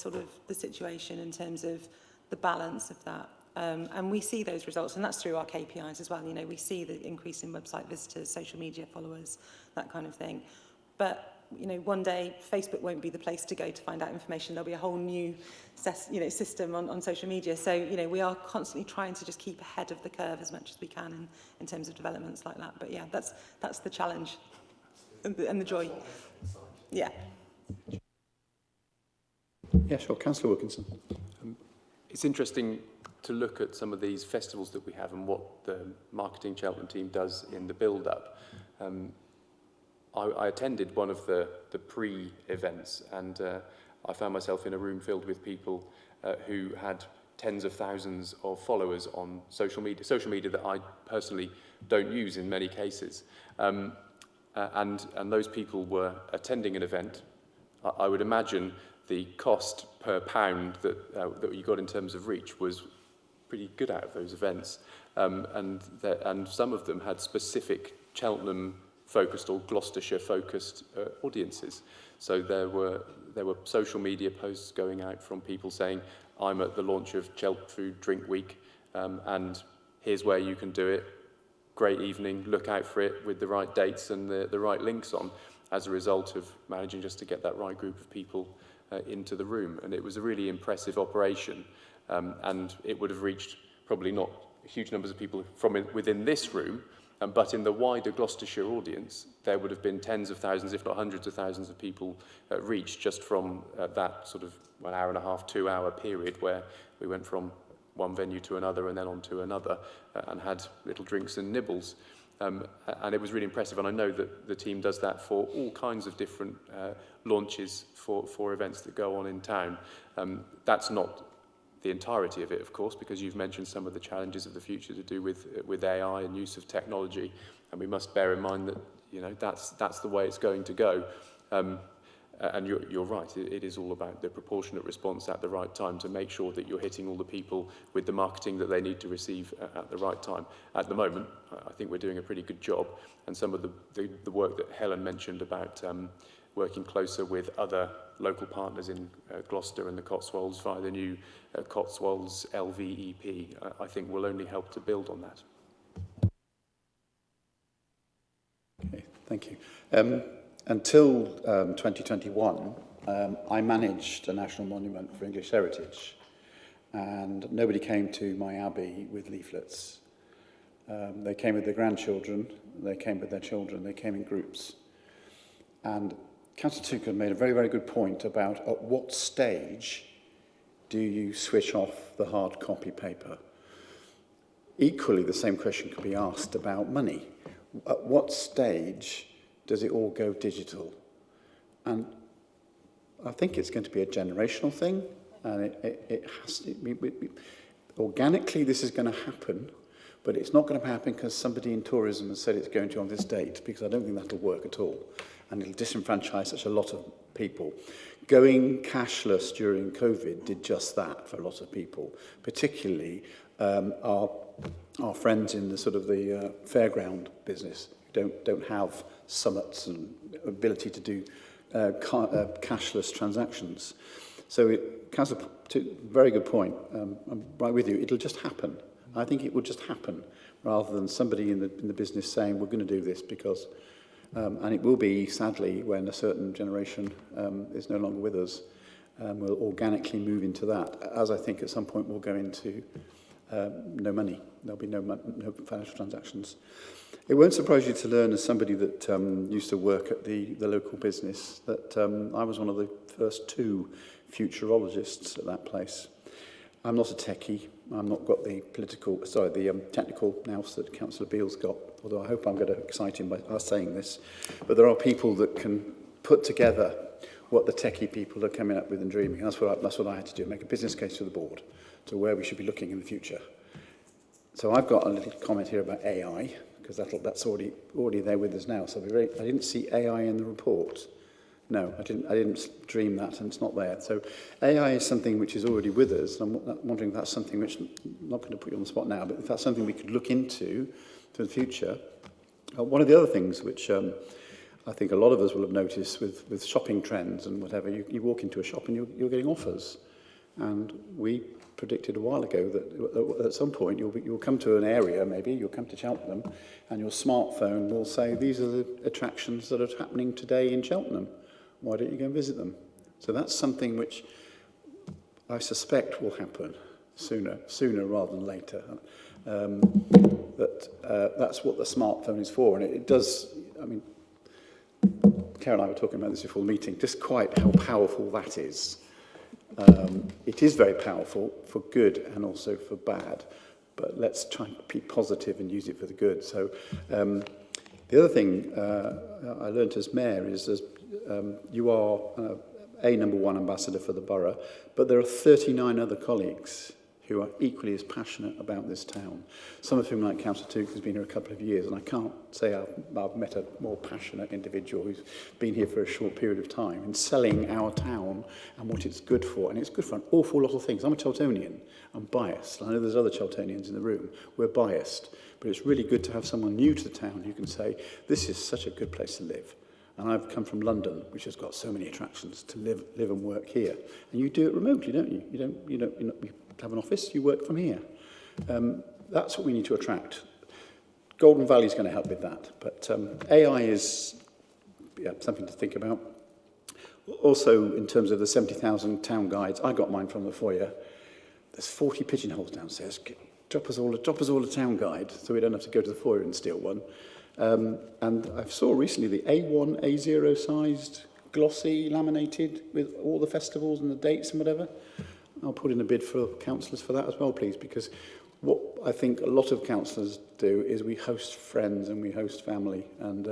situation in terms of the balance of that. And we see those results, and that's through our KPIs as well. You know, we see the increase in website visitors, social media followers, that kind of thing. But one day Facebook won't be the place to go to find out information. There'll be a whole new system on social media. So we are constantly trying to just keep ahead of the curve as much as we can in terms of developments like that. But yeah, that's the challenge and the joy. Yeah. Yeah, sure. Councillor Wilkinson. It's interesting to look at some of these festivals that we have and what the Marketing Cheltenham team does in the build-up. I attended one of the pre-events, and I found myself in a room filled with people who had tens of thousands of followers on social media that I personally don't use in many cases. And those people were attending an event. I would imagine the cost per pound that you got in terms of reach was pretty good out of those events. And some of them had specific Cheltenham-focused or Gloucestershire-focused audiences. So there were social media posts going out from people saying, I'm at the launch of Cheltenham Food Drink Week, and here's where you can do it. Great evening, look out for it with the right dates and the right links on, as a result of managing just to get that right group of people into the room. And it was a really impressive operation, and it would have reached probably not huge numbers of people from within this room, but in the wider Gloucestershire audience, there would have been tens of thousands, if not hundreds of thousands of people reached just from that sort of 1 hour and a half, 2 hour period where we went from one venue to another and then on to another and had little drinks and nibbles. And it was really impressive, and I know that the team does that for all kinds of different launches for events that go on in town. That's not the entirety of it, of course, because you've mentioned some of the challenges of the future to do with AI and use of technology, and we must bear in mind that, you know, that's the way it's going to go. And you're right, it is all about the proportionate response at the right time to make sure that you're hitting all the people with the marketing that they need to receive at the right time. At the moment, I think we're doing a pretty good job, and some of the work that Helen mentioned about working closer with other local partners in Gloucester and the Cotswolds via the new Cotswolds LVEP, I think will only help to build on that. Okay, thank you. Until 2021, I managed a national monument for English heritage, and nobody came to my abbey with leaflets. They came with their grandchildren, they came with their children, they came in groups. And Councillor Tucker made a very, very good point about at what stage do you switch off the hard copy paper. Equally, the same question could be asked about money. At what stage does it all go digital? And I think it's going to be a generational thing, and it has to, organically this is going to happen, but it's not going to happen because somebody in tourism has said it's going to on this date, because I don't think that'll work at all. And it'll disenfranchise such a lot of people. Going cashless during COVID did just that for a lot of people, particularly our friends in the sort of the fairground business who don't have summits and ability to do cashless transactions. So, Councillor, very good point. I'm right with you. It'll just happen. I think it will just happen, rather than somebody in the business saying we're going to do this because. And it will be, sadly, when a certain generation is no longer with us, we'll organically move into that, as I think at some point we'll go into no money. There'll be no financial transactions. It won't surprise you to learn, as somebody that used to work at the local business, that I was one of the first 2 futurologists at that place. I'm not a techie. I've not got the technical nous that Councillor Beale's got, although I hope I'm going to excite him by saying this. But there are people that can put together what the techie people are coming up with and dreaming. That's what I had to do, make a business case to the board to where we should be looking in the future. So I've got a little comment here about AI, because that's already there with us now. So I didn't see AI in the report. No, I didn't dream that, and it's not there. So AI is something which is already with us. I'm wondering if that's something which, I'm not going to put you on the spot now, but if that's something we could look into for the future. One of the other things which I think a lot of us will have noticed with shopping trends and whatever, you walk into a shop and you're getting offers. And we predicted a while ago that at some point you'll come to an area, maybe you'll come to Cheltenham, and your smartphone will say, these are the attractions that are happening today in Cheltenham. Why don't you go and visit them? So that's something which I suspect will happen sooner rather than later. That's what the smartphone is for, and it does. I mean, Karen and I were talking about this before the meeting. Just quite how powerful that is. It is very powerful for good and also for bad. But let's try and be positive and use it for the good. So the other thing I learnt as mayor is you are a number 1 ambassador for the borough, but there are 39 other colleagues who are equally as passionate about this town. Some of whom, like Councillor Tuke, has been here a couple of years, and I can't say I've met a more passionate individual who's been here for a short period of time in selling our town and what it's good for. And it's good for an awful lot of things. I'm a Cheltonian. I'm biased. I know there's other Cheltonians in the room. We're biased. But it's really good to have someone new to the town who can say, this is such a good place to live. And I've come from London, which has got so many attractions, to live and work here. And you do it remotely, don't you? You don't have an office, you work from here. That's what we need to attract. Golden Valley is going to help with that. But AI is something to think about. Also, in terms of the 70,000 town guides, I got mine from the foyer. There's 40 pigeonholes downstairs. Drop us all a town guide, so we don't have to go to the foyer and steal one. And I saw recently the A1, A0 sized, glossy, laminated, with all the festivals and the dates and whatever. I'll put in a bid for councillors for that as well, please, because what I think a lot of councillors do is we host friends and we host family, and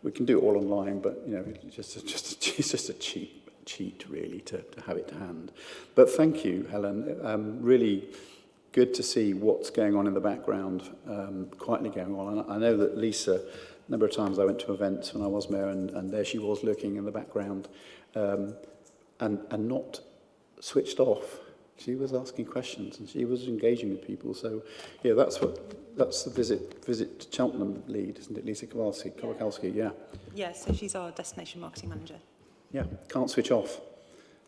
we can do it all online, but you know, it's just a cheat, really, to have it to hand. But thank you, Helen. Really good to see what's going on in the background, quietly going on. And I know that Lisa, a number of times I went to events when I was mayor, and there she was lurking in the background, and not switched off. She was asking questions and she was engaging with people. So, yeah, that's the visit to Cheltenham lead, isn't it, Lisa Kowalski? Yeah. Yeah, so she's our destination marketing manager. Yeah, can't switch off.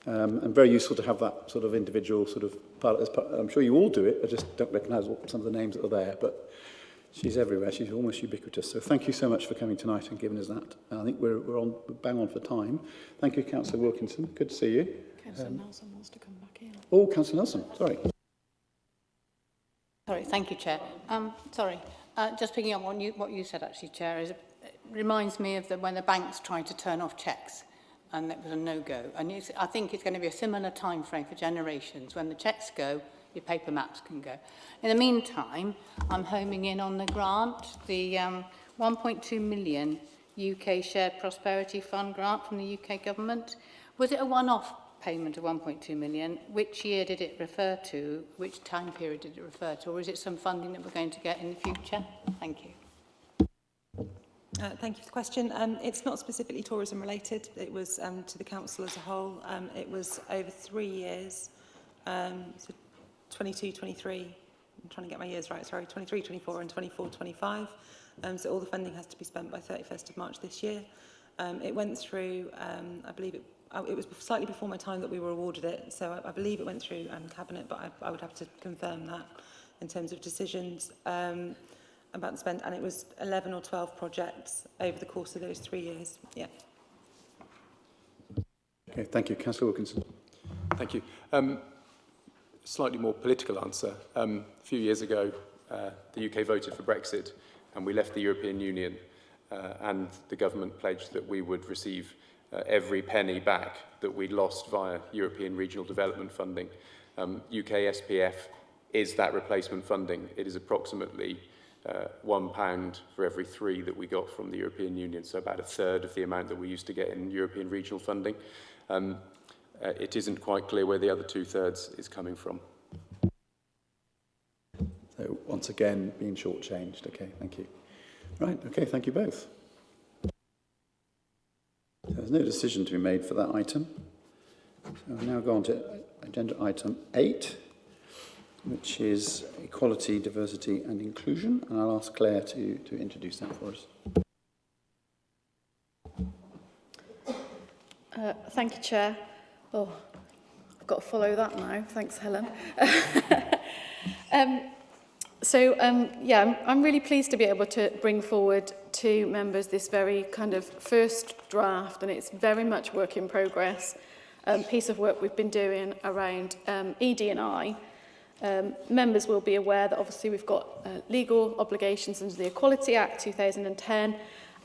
And very useful to have that sort of individual sort of part. I'm sure you all do it. I just don't recognise some of the names that are there, but she's everywhere. She's almost ubiquitous. So thank you so much for coming tonight and giving us that. I think we're bang on for time. Thank you, Councillor Wilkinson. Good to see you. Councillor Nelson wants to come back in. Oh, Councillor Nelson, sorry. Sorry, thank you, Chair. Just picking up on what you said, actually, Chair, it reminds me of when the banks tried to turn off cheques, and it was a no-go. And I think it's going to be a similar time frame for generations. When the cheques go, your paper maps can go. In the meantime, I'm homing in on the grant, the 1.2 million UK Shared Prosperity Fund grant from the UK government. Was it a one-off payment of 1.2 million? Which year did it refer to? Which time period did it refer to? Or is it some funding that we're going to get in the future? Thank you. Thank you for the question. It's not specifically tourism related. It was to the council as a whole. It was over 3 years, so 22, 23, I'm trying to get my years right, sorry, 23, 24 and 24, 25. So all the funding has to be spent by 31st of March this year. It went through, I believe it was slightly before my time that we were awarded it, so I believe it went through Cabinet, but I would have to confirm that in terms of decisions about the spend, and it was 11 or 12 projects over the course of those 3 years. Yeah. Okay, thank you. Councillor Wilkinson. Thank you. Slightly more political answer. A few years ago, the UK voted for Brexit, and we left the European Union, and the government pledged that we would receive every penny back that we'd lost via European regional development funding. UK SPF is that replacement funding. It is approximately £1 for every 3 that we got from the European Union, so about a third of the amount that we used to get in European regional funding. It isn't quite clear where the other 2/3 is coming from. So once again, being shortchanged. Okay, thank you. Right, okay, thank you both. So there's no decision to be made for that item. So we'll now go on to agenda item 8, which is equality, diversity and inclusion. And I'll ask Claire to introduce that for us. Thank you, Chair. Oh, I've got to follow that now. Thanks, Helen. I'm really pleased to be able to bring forward to members this very kind of first draft, and it's very much work in progress, piece of work we've been doing around ED&I. Members will be aware that obviously we've got legal obligations under the Equality Act 2010,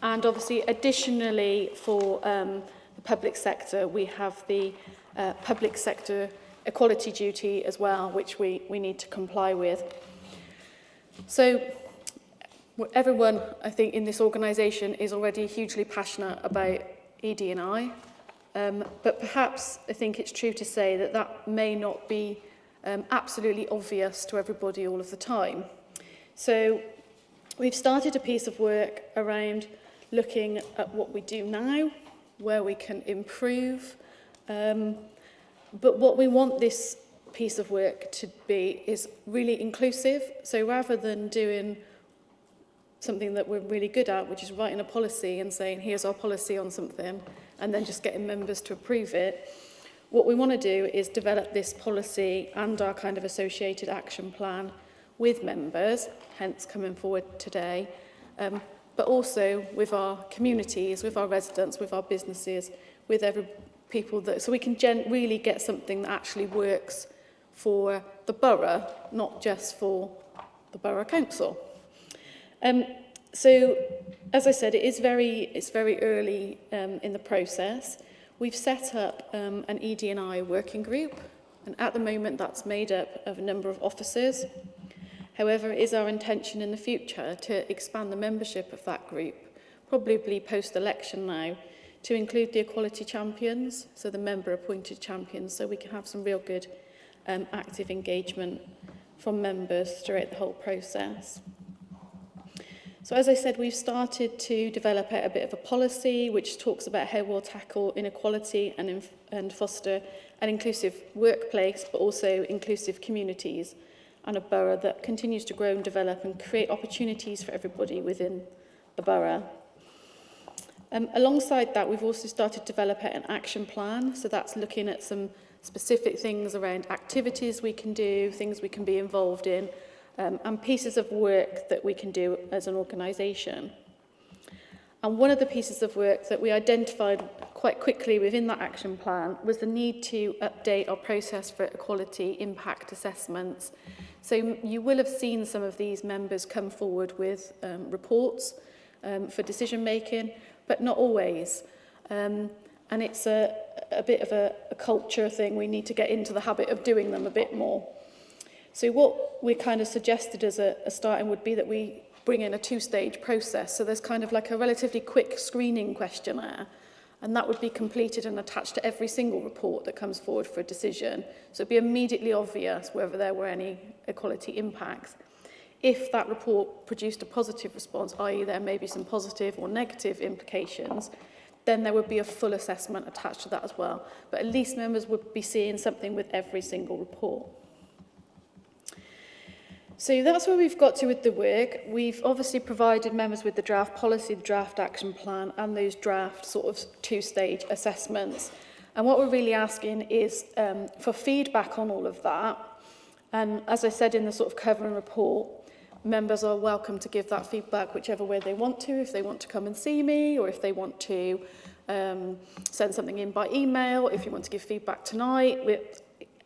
and obviously additionally for the public sector, we have the public sector equality duty as well, which we need to comply with. So everyone, I think, in this organisation is already hugely passionate about ED&I, but perhaps I think it's true to say that that may not be absolutely obvious to everybody all of the time. So we've started a piece of work around looking at what we do now, where we can improve, but what we want this piece of work to be is really inclusive. So rather than doing something that we're really good at, which is writing a policy and saying, here's our policy on something, and then just getting members to approve it, what we want to do is develop this policy and our kind of associated action plan with members, hence coming forward today, but also with our communities, with our residents, with our businesses, with every people that, so we can really get something that actually works for the borough, not just for the borough council. So, as I said, it's very early in the process. We've set up an ED&I working group, and at the moment that's made up of a number of officers. However, it is our intention in the future to expand the membership of that group, probably post-election now, to include the equality champions, so the member-appointed champions, so we can have some real good active engagement from members throughout the whole process. So as I said, we've started to develop out a bit of a policy which talks about how we'll tackle inequality and foster an inclusive workplace, but also inclusive communities, and a borough that continues to grow and develop and create opportunities for everybody within the borough. Alongside that, we've also started to develop out an action plan. So that's looking at some specific things around activities we can do, things we can be involved in, and pieces of work that we can do as an organisation. And one of the pieces of work that we identified quite quickly within that action plan was the need to update our process for equality impact assessments. So you will have seen some of these members come forward with reports for decision making, but not always. And it's a bit of a culture thing. We need to get into the habit of doing them a bit more. So what we kind of suggested as a starting would be that we bring in a two-stage process. So there's kind of like a relatively quick screening questionnaire, and that would be completed and attached to every single report that comes forward for a decision. So it'd be immediately obvious whether there were any equality impacts. If that report produced a positive response, i.e. there may be some positive or negative implications, then there would be a full assessment attached to that as well. But at least members would be seeing something with every single report. So that's where we've got to with the work. We've obviously provided members with the draft policy, the draft action plan, and those draft sort of two-stage assessments. And what we're really asking is for feedback on all of that. And as I said in the sort of covering report, members are welcome to give that feedback whichever way they want to, if they want to come and see me, or if they want to send something in by email, if you want to give feedback tonight,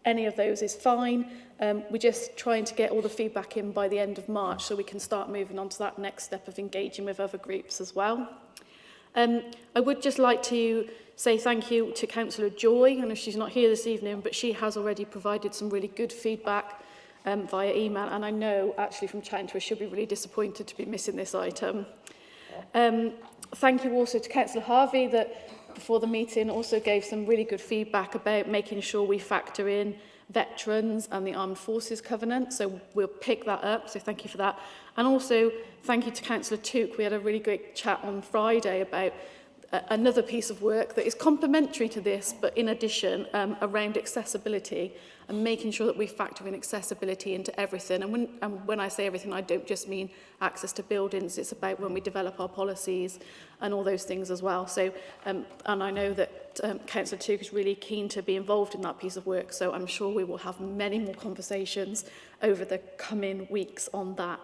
any of those is fine. We're just trying to get all the feedback in by the end of March so we can start moving on to that next step of engaging with other groups as well. I would just like to say thank you to Councillor Joy. I know she's not here this evening, but she has already provided some really good feedback via email, and I know actually from chatting to her she'll be really disappointed to be missing this item. Thank you also to Councillor Harvey that before the meeting also gave some really good feedback about making sure we factor in veterans and the Armed Forces Covenant, so we'll pick that up, so thank you for that. And also thank you to Councillor Took. We had a really great chat on Friday about another piece of work that is complementary to this, but in addition around accessibility and making sure that we factor in accessibility into everything. And when I say everything, I don't just mean access to buildings, it's about when we develop our policies and all those things as well. So, and I know that Councillor Took is really keen to be involved in that piece of work, so I'm sure we will have many more conversations over the coming weeks on that.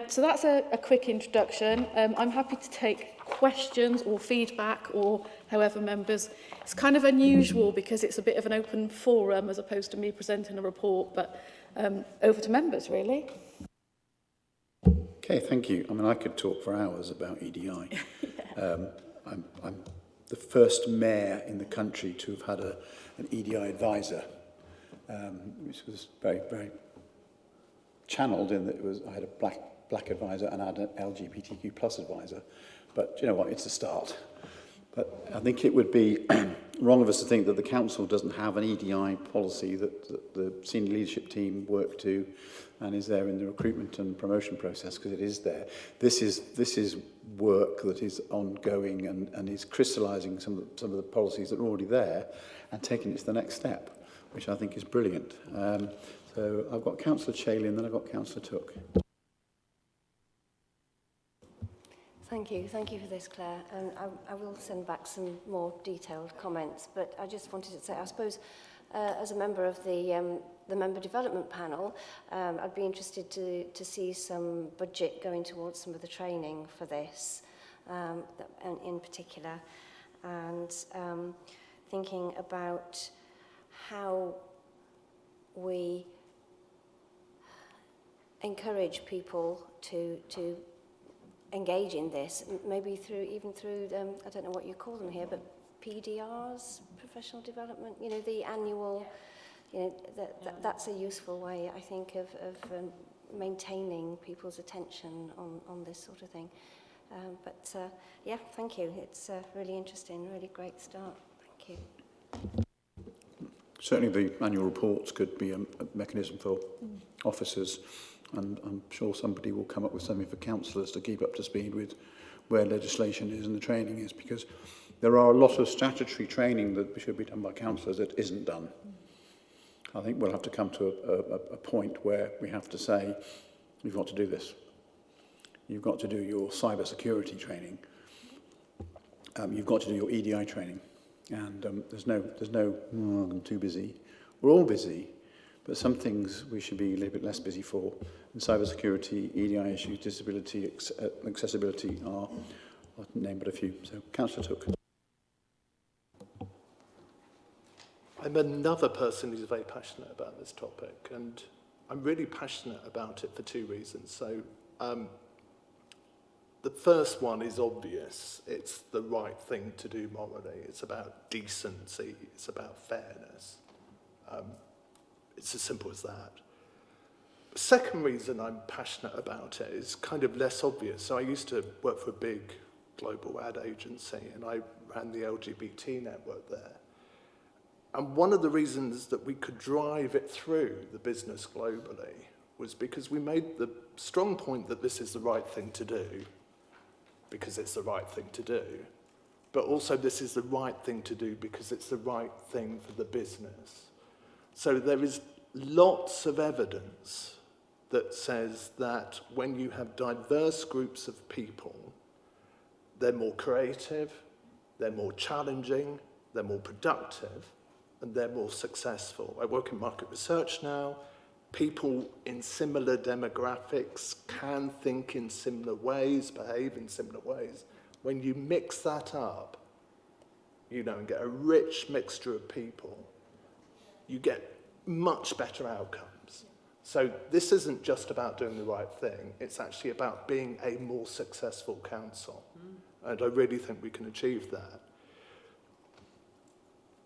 So that's a quick introduction. I'm happy to take questions or feedback or however members. It's kind of unusual because it's a bit of an open forum as opposed to me presenting a report, but over to members really. Okay, thank you. I mean, I could talk for hours about EDI. I'm the first mayor in the country to have had an EDI advisor, which was very, very channeled in that I had a black advisor and I had an LGBTQ plus advisor. But you know what, it's a start. But I think it would be wrong of us to think that the council doesn't have an EDI policy that the senior leadership team work to and is there in the recruitment and promotion process, because it is there. This is work that is ongoing and is crystallising some of the policies that are already there and taking it to the next step, which I think is brilliant. So I've got Councillor Chaley and then I've got Councillor Took. Thank you for this, Claire. And I will send back some more detailed comments, but I just wanted to say, I suppose, as a member of the member development panel, I'd be interested to see some budget going towards some of the training for this, in particular, and thinking about how we encourage people to engage in this, maybe through I don't know what you call them here, but PDRs, professional development, you know, the annual, you know, that's a useful way, I think, of maintaining people's attention on this sort of thing. Yeah, thank you. It's really interesting, really great start. Thank you. Certainly the annual reports could be a mechanism for officers, and I'm sure somebody will come up with something for councillors to keep up to speed with where legislation is and the training is, because there are a lot of statutory training that should be done by councillors that isn't done. I think we'll have to come to a point where we have to say, you've got to do this. You've got to do your cyber security training. You've got to do your EDI training. And there's no, I'm too busy. We're all busy, but some things we should be a little bit less busy for. And cybersecurity, EDI issues, disability, accessibility are, I'll name but a few. So, Councillor Took. I'm another person who's very passionate about this topic, and I'm really passionate about it for two reasons. So, the first one is obvious. It's the right thing to do morally. It's about decency. It's about fairness. It's as simple as that. The second reason I'm passionate about it is kind of less obvious. So I used to work for a big global ad agency, and I ran the LGBT network there. And one of the reasons that we could drive it through the business globally was because we made the strong point that this is the right thing to do, because it's the right thing to do, but also this is the right thing to do because it's the right thing for the business. So there is lots of evidence that says that when you have diverse groups of people, they're more creative, they're more challenging, they're more productive, and they're more successful. I work in market research now. People in similar demographics can think in similar ways, behave in similar ways. When you mix that up, you know, and get a rich mixture of people, you get much better outcomes. So this isn't just about doing the right thing, it's actually about being a more successful council. And I really think we can achieve that.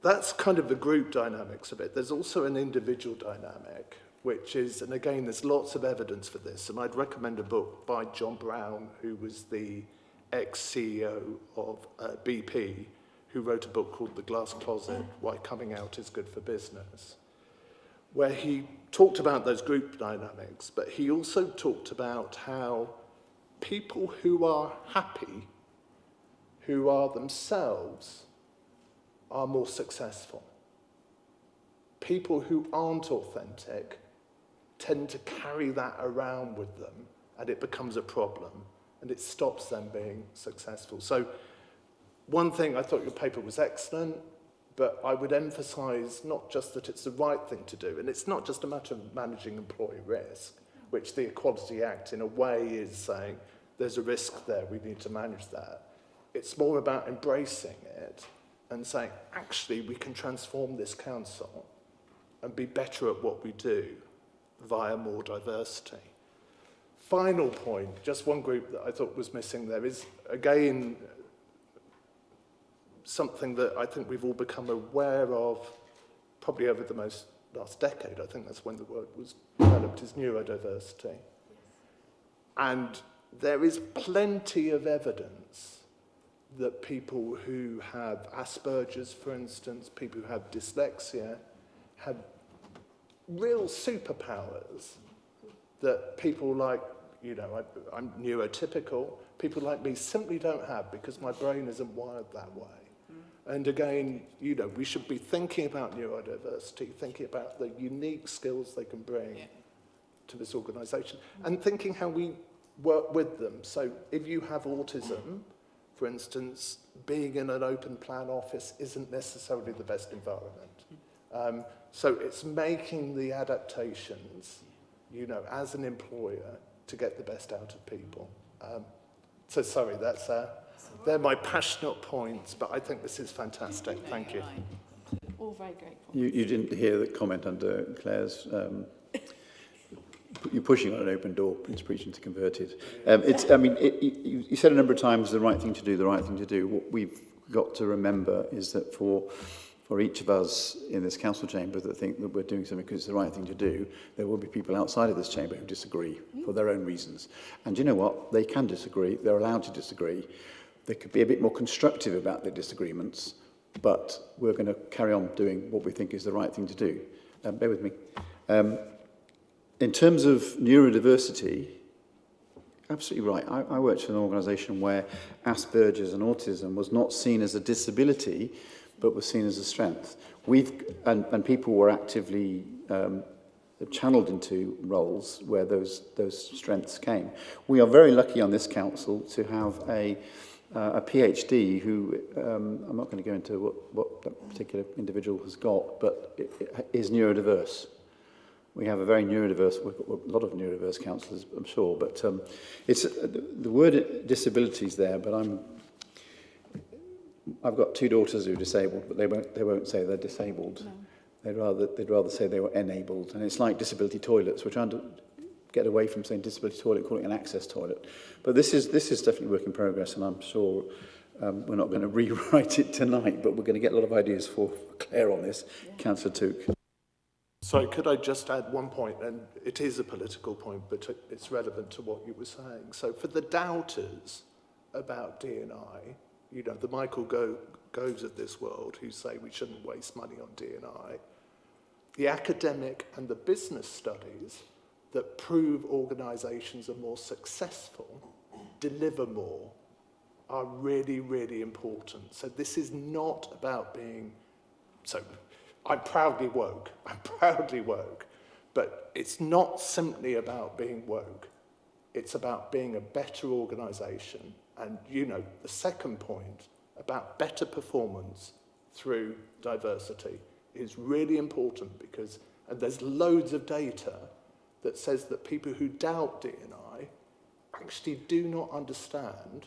That's kind of the group dynamics of it. There's also an individual dynamic, which is, and again, there's lots of evidence for this, and I'd recommend a book by John Brown, who was the ex-CEO of BP, who wrote a book called The Glass Closet, Why Coming Out is Good for Business, where he talked about those group dynamics, but he also talked about how people who are happy, who are themselves, are more successful. People who aren't authentic tend to carry that around with them, and it becomes a problem, and it stops them being successful. So one thing, I thought your paper was excellent, but I would emphasise not just that it's the right thing to do, and it's not just a matter of managing employee risk, which the Equality Act in a way is saying there's a risk there, we need to manage that. It's more about embracing it and saying, actually, we can transform this council and be better at what we do via more diversity. Final point, just one group that I thought was missing there is, again, something that I think we've all become aware of probably over the last decade. I think that's when the word was developed, is neurodiversity. Yes. And there is plenty of evidence that people who have Asperger's, for instance, people who have dyslexia, have real superpowers that people like, you know, I'm neurotypical, people like me simply don't have because my brain isn't wired that way. And again, you know, we should be thinking about neurodiversity, thinking about the unique skills they can bring to this organisation, and thinking how we work with them. So if you have autism, for instance, being in an open plan office isn't necessarily the best environment. So it's making the adaptations, you know, as an employer to get the best out of people. So sorry, they're my passionate points, but I think this is fantastic. Thank you. All very grateful. You didn't hear the comment under Claire's, you're pushing on an open door, Prince preaching to converted. You said a number of times the right thing to do, the right thing to do. What we've got to remember is that for for each of us in this council chamber that think that we're doing something because it's the right thing to do, there will be people outside of this chamber who disagree for their own reasons. And you know what? They can disagree. They're allowed to disagree. They could be a bit more constructive about their disagreements, but we're going to carry on doing what we think is the right thing to do. Bear with me. In terms of neurodiversity, absolutely right. I worked for an organisation where Asperger's and autism was not seen as a disability, but was seen as a strength. And people were actively channeled into roles where those strengths came. We are very lucky on this council to have a PhD who, I'm not going to go into what that particular individual has got, but is neurodiverse. We have a very neurodiverse, we've got a lot of neurodiverse councillors, I'm sure, but it's the word disability is there, but I've got two daughters who are disabled, but they won't say they're disabled. No. They'd rather say they were enabled, and it's like disability toilets. We're trying to get away from saying disability toilet, calling it an access toilet. But this is definitely work in progress, and I'm sure we're not going to rewrite it tonight, but we're going to get a lot of ideas for Claire on this. Yeah. Councillor Took. Sorry, could I just add one point? And it is a political point, but it's relevant to what you were saying. So for the doubters about D&I, you know, the Michael Goves of this world who say we shouldn't waste money on D&I, the academic and the business studies that prove organisations are more successful, deliver more, are really, really important. So this is not about being... So I'm proudly woke, but it's not simply about being woke. It's about being a better organisation. And, you know, the second point about better performance through diversity is really important because, and there's loads of data that says that people who doubt D&I actually do not understand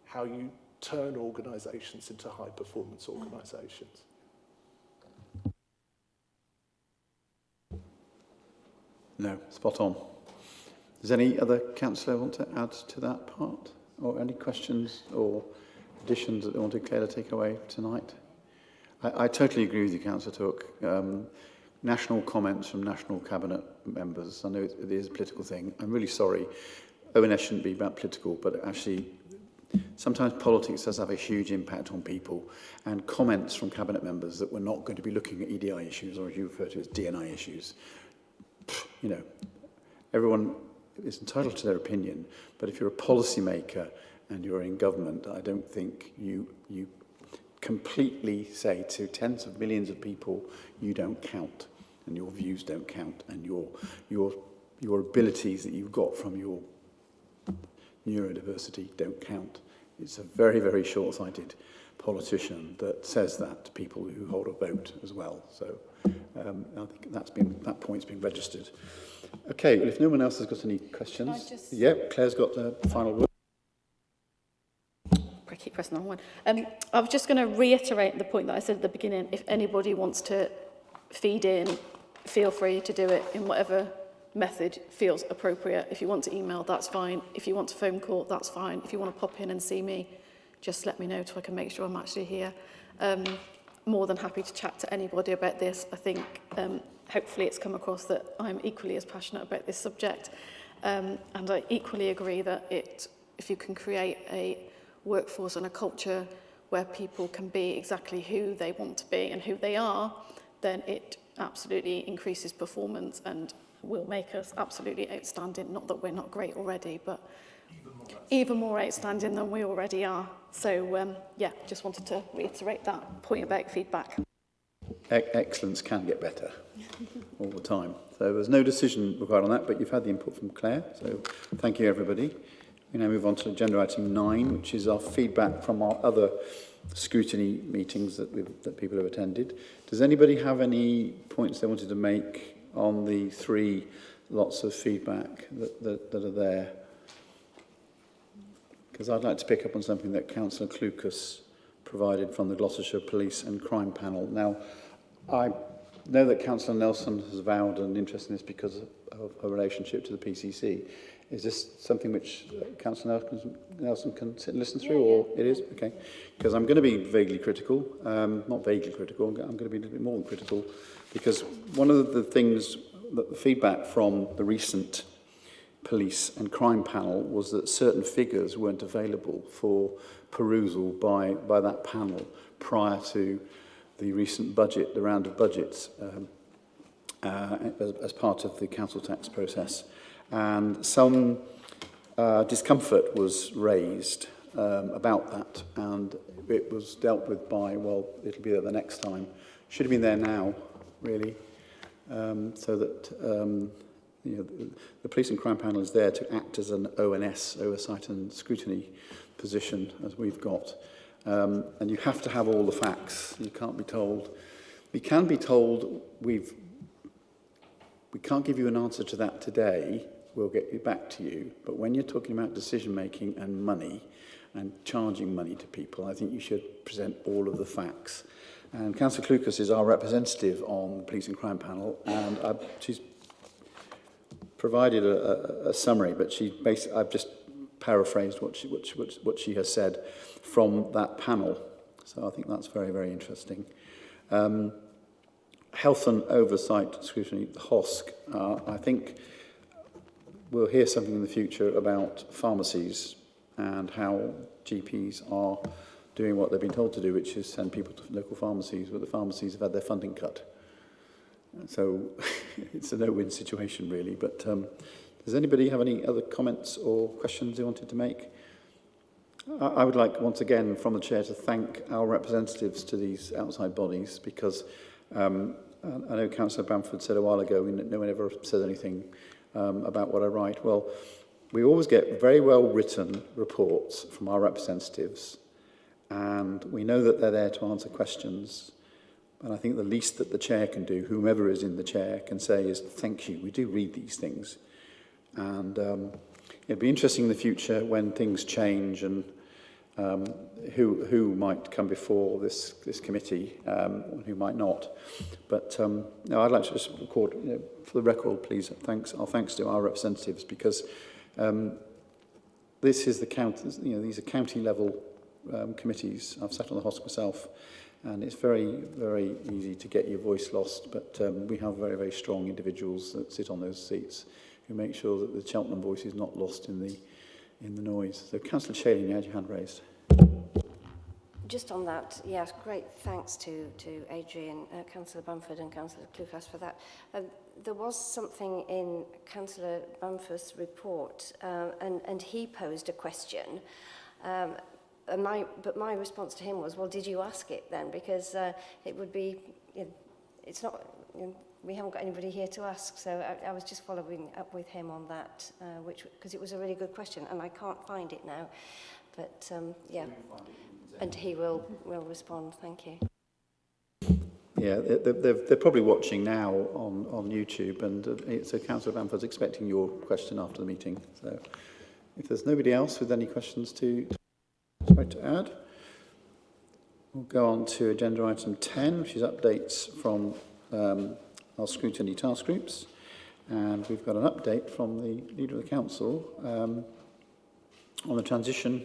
how you turn organisations into high-performance organisations. No, spot on. Does any other councillor want to add to that part? Or any questions or additions that they want to Claire to take away tonight? I totally agree with you, Councillor Took. National comments from national cabinet members. I know it is a political thing. I'm really sorry. ONS shouldn't be about political, but actually sometimes politics does have a huge impact on people, and comments from cabinet members that we're not going to be looking at EDI issues, or as you refer to as D&I issues. You know, everyone is entitled to their opinion, but if you're a policy maker and you're in government, I don't think you completely say to tens of millions of people, you don't count, and your views don't count, and your abilities that you've got from your neurodiversity don't count. It's a very, very short-sighted politician that says that to people who hold a vote as well. So I think that point's been registered. Okay, well, if no one else has got any questions. Yeah, Claire's got the final word. I keep pressing the wrong one. I was just going to reiterate the point that I said at the beginning. If anybody wants to feed in, feel free to do it in whatever method feels appropriate. If you want to email, that's fine. If you want to phone call, that's fine. If you want to pop in and see me, just let me know so I can make sure I'm actually here. More than happy to chat to anybody about this. I think hopefully it's come across that I'm equally as passionate about this subject. And I equally agree that if you can create a workforce and a culture where people can be exactly who they want to be and who they are, then it absolutely increases performance and will make us absolutely outstanding. Not that we're not great already, but even more outstanding than we already are. So, yeah, just wanted to reiterate that point about feedback. Excellence can get better all the time. So there's no decision required on that, but you've had the input from Claire. So thank you, everybody. We now move on to agenda item 9, which is our feedback from our other scrutiny meetings that people have attended. Does anybody have any points they wanted to make on the 3 lots of feedback that are there? Because I'd like to pick up on something that Councillor Clucas provided from the Gloucestershire Police and Crime Panel. Now, I know that Councillor Nelson has vowed an interest in this because of her relationship to the PCC. Is this something which Councillor Nelson can sit and listen through, or it is? Okay. Because I'm going to be vaguely critical, not vaguely critical, I'm going to be a little bit more than critical, because one of the things, that the feedback from the recent police and crime panel was that certain figures weren't available for perusal by that panel prior to the recent budget, the round of budgets, as part of the council tax process. And some discomfort was raised about that, and it was dealt with by, well, it'll be there the next time. Should have been there now, really, so that you know, the police and crime panel is there to act as an ONS, oversight and scrutiny position, as we've got. And you have to have all the facts. You can't be told. We can be told we can't give you an answer to that today. We'll get you back to you. But when you're talking about decision making and money and charging money to people, I think you should present all of the facts. And Councillor Clucas is our representative on the police and crime panel, and she's provided a summary, but I've just paraphrased what she has said from that panel. So I think that's very, very interesting. Health and Oversight Scrutiny, HOSC, I think we'll hear something in the future about pharmacies and how GPs are doing what they've been told to do, which is send people to local pharmacies, but the pharmacies have had their funding cut. So it's a no-win situation, really. But does anybody have any other comments or questions they wanted to make? I would like, once again, from the Chair, to thank our representatives to these outside bodies, because I know Councillor Bamford said a while ago, no one ever says anything about what I write. Well, we always get very well-written reports from our representatives, and we know that they're there to answer questions. And I think the least that the Chair can do, whomever is in the Chair, can say is, thank you, we do read these things. And it'd be interesting in the future when things change and who might come before this committee and who might not. But no, I'd like to just record, for the record, please, our thanks to our representatives, because this is the these are county level committees. I've sat on the HOSC myself, and it's very, very easy to get your voice lost, but we have very, very strong individuals that sit on those seats who make sure that the Cheltenham voice is not lost in the noise. So, Councillor Shaley, you had your hand raised. Just on that, yes, great thanks to Adrian, Councillor Bamford and Councillor Clucas for that. There was something in Councillor Bamford's report, and he posed a question, but my response to him was, well, did you ask it then? Because it would be, it's not, we haven't got anybody here to ask, so I was just following up with him on that, because it was a really good question, and I can't find it now, but yeah, and he will respond. Thank you. Yeah, they're probably watching now on YouTube, and so Councillor Bamford's expecting your question after the meeting. So, if there's nobody else with any questions to add, we'll go on to agenda item 10, which is updates from our scrutiny task groups, and we've got an update from the Leader of the Council on the transition.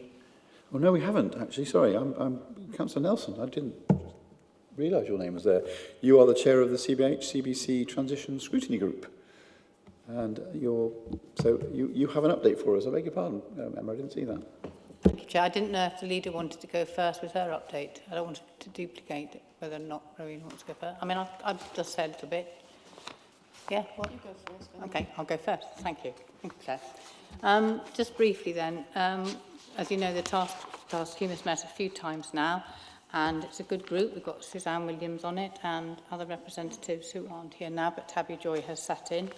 Oh no, we haven't actually. Sorry, I'm Councillor Nelson. I didn't realise your name was there. You are the chair of the CBC Transition Scrutiny Group, and you have an update for us. I beg your pardon, Emma. I didn't see that. Thank you, Chair. I didn't know if the leader wanted to go first with her update. I don't want to duplicate whether or not Rowena wants to go first. I mean, I've just said a little bit. Yeah? What? You go first. Okay, I'll go first. Thank you. Thank you, Claire. Just briefly then, as you know, the task team has met a few times now, and it's a good group. We've got Suzanne Williams on it and other representatives who aren't here now, but Tabby Joy has sat in.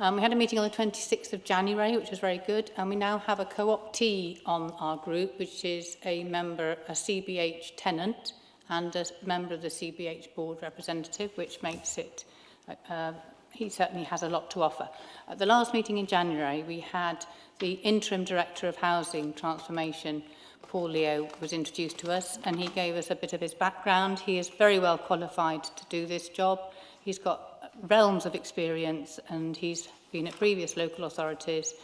We had a meeting on the 26th of January, which was very good, and we now have a co-optee on our group, which is a member, a CBH tenant, and a member of the CBH board representative, which makes it, he certainly has a lot to offer. At the last meeting in January, we had the interim director of housing transformation, Paul Leo, was introduced to us, and he gave us a bit of his background. He is very well qualified to do this job. He's got realms of experience, and he's been at previous local authorities,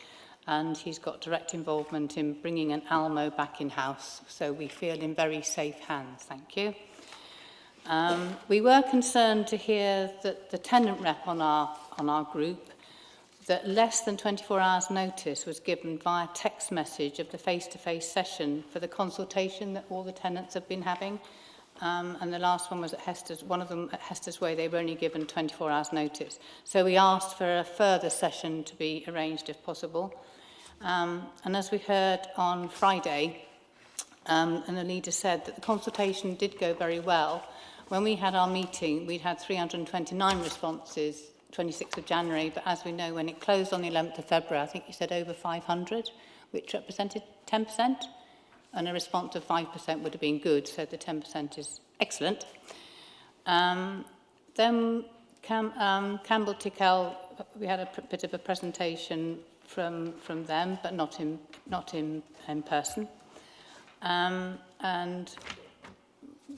and he's got direct involvement in bringing an Almo back in-house, so we feel in very safe hands. Thank you. We were concerned to hear that the tenant rep on our group, that less than 24 hours notice was given via text message of the face-to-face session for the consultation that all the tenants have been having. And the last one was at Hester's, one of them at Hester's Way, they were only given 24 hours notice. So we asked for a further session to be arranged if possible. And as we heard on Friday, and the leader said that the consultation did go very well. When we had our meeting, we'd had 329 responses, 26th of January, but as we know, when it closed on the 11th of February, I think you said over 500, which represented 10%, and a response of 5% would have been good, so the 10% is excellent. Then Campbell Tickell, we had a bit of a presentation from them, but not in person. And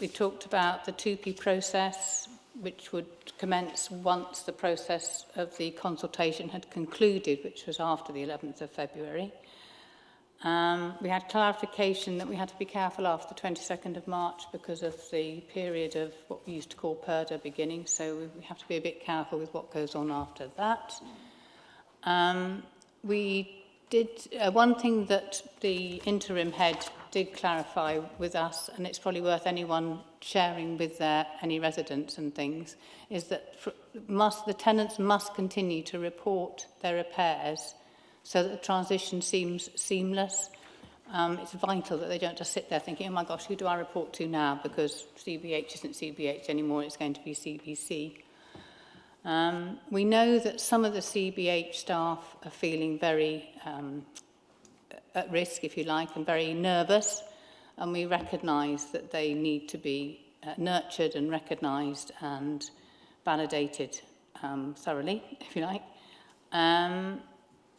we talked about the 2P process, which would commence once the process of the consultation had concluded, which was after the 11th of February. We had clarification that we had to be careful after the 22nd of March because of the period of what we used to call PERDA beginning, so we have to be a bit careful with what goes on after that. We did one thing that the interim head did clarify with us, and it's probably worth anyone sharing with any residents and things, is that the tenants must continue to report their repairs so that the transition seems seamless. It's vital that they don't just sit there thinking, oh my gosh, who do I report to now? Because CBH isn't CBH anymore, it's going to be CBC. We know that some of the CBH staff are feeling very at risk, if you like, and very nervous, and we recognise that they need to be nurtured and recognised and validated thoroughly, if you like.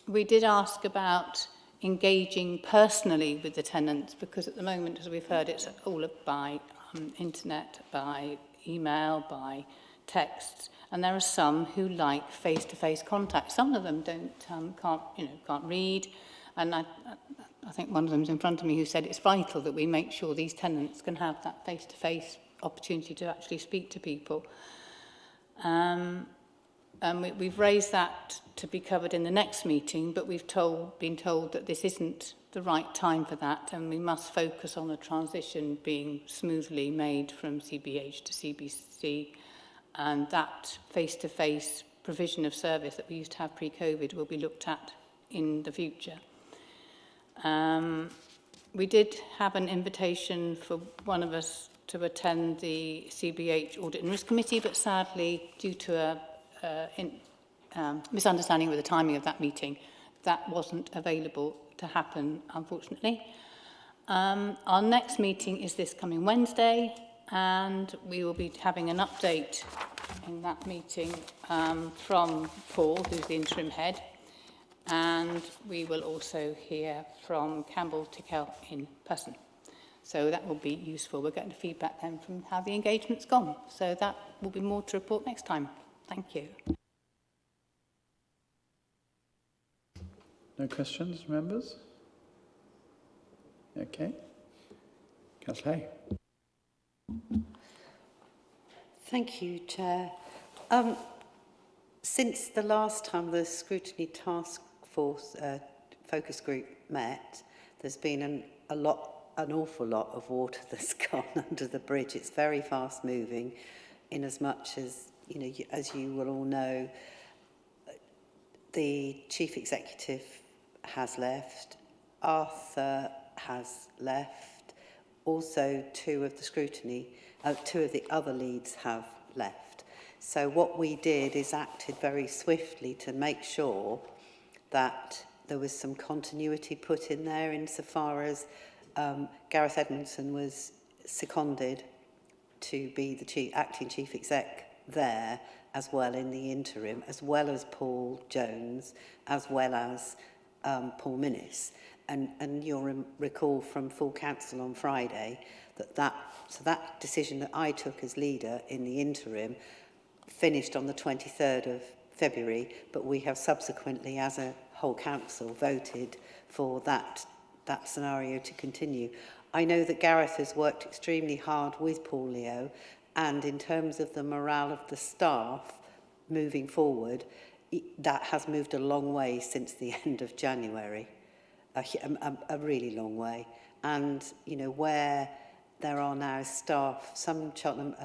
We did ask about engaging personally with the tenants, because at the moment, as we've heard, it's all by internet, by email, by text, and there are some who like face-to-face contact. Some of them can't read, and I think one of them is in front of me who said it's vital that we make sure these tenants can have that face-to-face opportunity to actually speak to people. We've raised that to be covered in the next meeting, but we've been told that this isn't the right time for that, and we must focus on the transition being smoothly made from CBH to CBC, and that face-to-face provision of service that we used to have pre-COVID will be looked at in the future. We did have an invitation for one of us to attend the CBH Audit and Risk Committee, but sadly, due to a misunderstanding with the timing of that meeting, that wasn't available to happen, unfortunately. Our next meeting is this coming Wednesday, and we will be having an update in that meeting from Paul, who's the interim head, and we will also hear from Campbell Tickell in person. So that will be useful. We're getting feedback then from how the engagement's gone. So that will be more to report next time. Thank you. No questions, members? Okay. Councillor Hay. Thank you, Chair. Since the last time the Scrutiny Task Force focus group met, there's been an awful lot of water that's gone under the bridge. It's very fast moving, in as much as, you know, as you will all know, the Chief Executive has left, Arthur has left, also two of the other leads have left. So what we did is acted very swiftly to make sure that there was some continuity put in there, insofar as Gareth Edmondson was seconded to be the acting chief exec there, as well in the interim, as well as Paul Jones, as well as Paul Minnis. And you'll recall from full council on Friday that decision that I took as leader in the interim finished on the 23rd of February, but we have subsequently, as a whole council voted for that scenario to continue. I know that Gareth has worked extremely hard with Paul Leo, and in terms of the morale of the staff moving forward, that has moved a long way since the end of January, a really long way. And, you know, where there are now staff, some Cheltenham,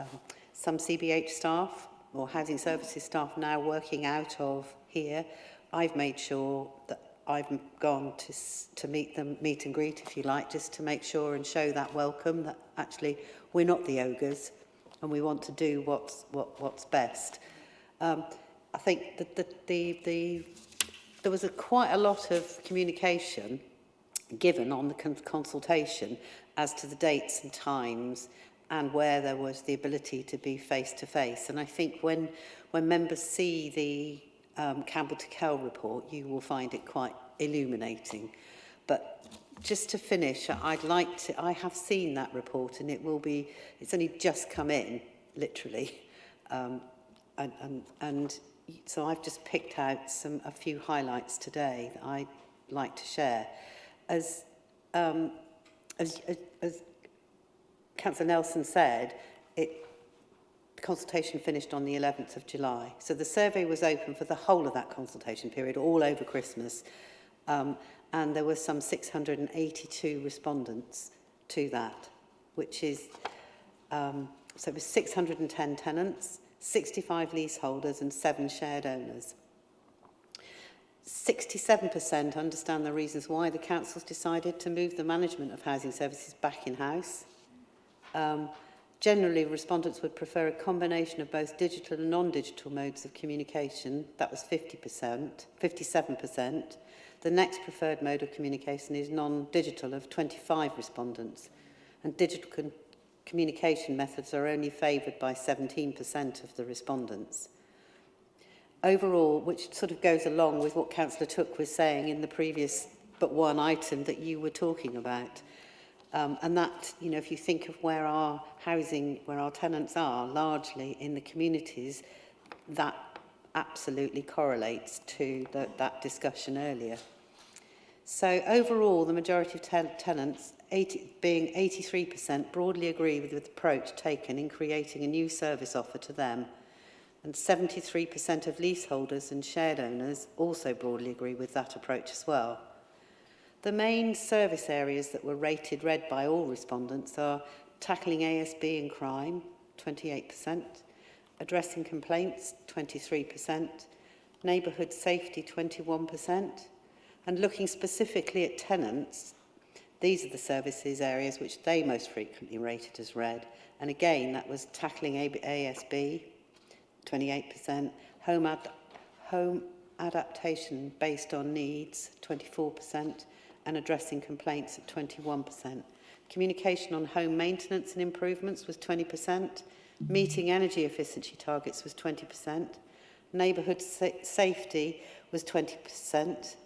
some CBH staff or housing services staff now working out of here, I've made sure that I've gone to meet them, meet and greet, if you like, just to make sure and show that welcome, that actually we're not the ogres and we want to do what's best. I think that there was quite a lot of communication given on the consultation as to the dates and times and where there was the ability to be face-to-face. And I think when members see the Campbell to Kell report, you will find it quite illuminating. But just to finish, I have seen that report, and it's only just come in, literally. And so I've just picked out a few highlights today that I'd like to share. As Councillor Nelson said, the consultation finished on the 11th of July. So the survey was open for the whole of that consultation period, all over Christmas. And there were some 682 respondents to that, which is, so it was 610 tenants, 65 leaseholders and 7 shared owners. 67% understand the reasons why the council's decided to move the management of housing services back in-house. Generally, respondents would prefer a combination of both digital and non-digital modes of communication. That was 57%. The next preferred mode of communication is non-digital of 25 respondents. And digital communication methods are only favoured by 17% of the respondents. Overall, which sort of goes along with what Councillor Took was saying in the previous but one item that you were talking about. And that, you know, if you think of where our tenants are, largely in the communities, that absolutely correlates to that discussion earlier. So overall, the majority of tenants, being 83%, broadly agree with the approach taken in creating a new service offer to them. And 73% of leaseholders and shared owners also broadly agree with that approach as well. The main service areas that were rated red by all respondents are tackling ASB and crime, 28%, addressing complaints, 23%, neighbourhood safety, 21%, and looking specifically at tenants, these are the services areas which they most frequently rated as red. And again, that was tackling ASB, 28%, home adaptation based on needs, 24%, and addressing complaints at 21%. Communication on home maintenance and improvements was 20%. Meeting energy efficiency targets was 20%. Neighbourhood safety was 20%.